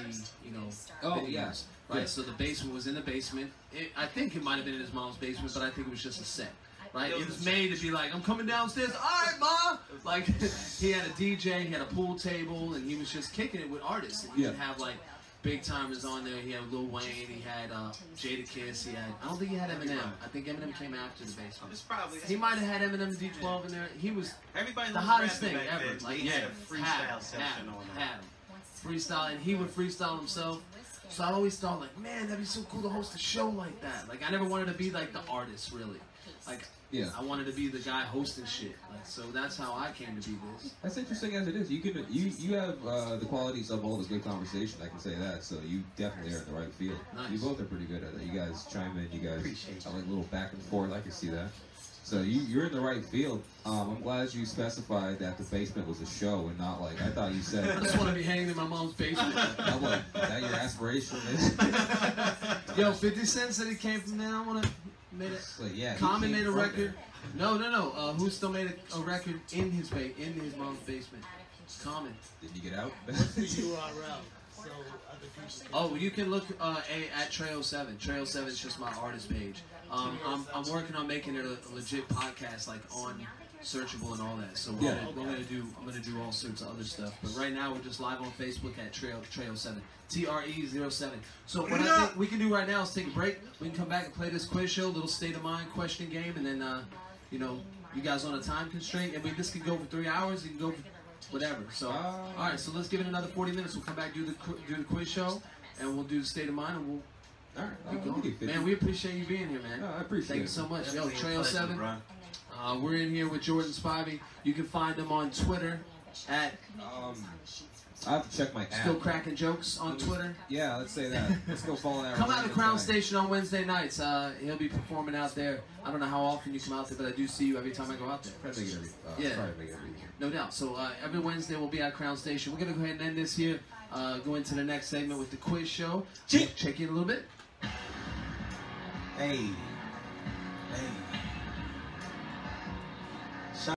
Oh, videos. yeah. Right, Yeah. so the basement was in the basement. I think it might have been in his mom's basement, but I think it was just a set. Right, it was made to be like, I'm coming downstairs. All right, ma. Like he had a DJ, he had a pool table, and he was just kicking it with artists. And he would have like big timers on there. He had Lil Wayne. He had Jadakiss. He had. I don't think he had Eminem. I think Eminem came after the basement. It's probably. He might have had Eminem D12 in there. He was Everybody the was hottest rapping thing back ever. then. Like They had a freestyle section on there. had him. Freestyle, and he would freestyle himself. So I always thought, like, man, that'd be so cool to host a show like that. Like, I never wanted to be like the artist, really. Like, I wanted to be the guy hosting shit. Like, so that's how I came to be this. That's interesting as it is. You have the qualities of all this good conversation. I can say that. So you definitely are in the right field. Nice. You both are pretty good at it. You guys chime in. You guys Appreciate have like a little back and forth. I can see that. So you're in the right field. I'm glad you specified that the basement was a show and not like I thought you said. I just want to be hanging in my mom's basement. I'm like, is that your aspiration? Yo, 50 Cent said he came from there. I want to made it. Like, yeah, he Common came made a from record. there. No. Who still made a record in his mom's basement? It's common. Did you get out? What's the URL? So other people can Oh, you can look at Tre07. Tre07 is just my artist page. I'm working on making it a legit podcast, like on searchable and all that. So I'm gonna do all sorts of other stuff. But right now we're just live on Facebook at Tre07. Tre07. So what I think we can do right now is take a break. We can come back and play this quiz show, little state of mind question game, and then you know, you guys on a time constraint. I mean, this can go for 3 hours. You can go for whatever. So all right. So let's give it another 40 minutes. We'll come back, do the quiz show, and we'll do the state of mind, and we'll. All right. Man, we appreciate you being here, man. No, I appreciate Thank you it. so much. Yo, Tre07. We're in here with Jordan Spivey. You can find him on Twitter at I have to check my app. Still Cracking Jokes on Twitter. Yeah, let's say that. Let's go follow that. Come out to Crown Station on Wednesday nights. He'll be performing out there. I don't know how often you come out there, but I do see you every time I go out there. Probably make it every, Yeah. probably make it every year. No doubt. So every Wednesday we'll be at Crown Station. We're going to go ahead and end this here. Go into the next segment with the quiz show. Check in a little bit. Hey. Hey.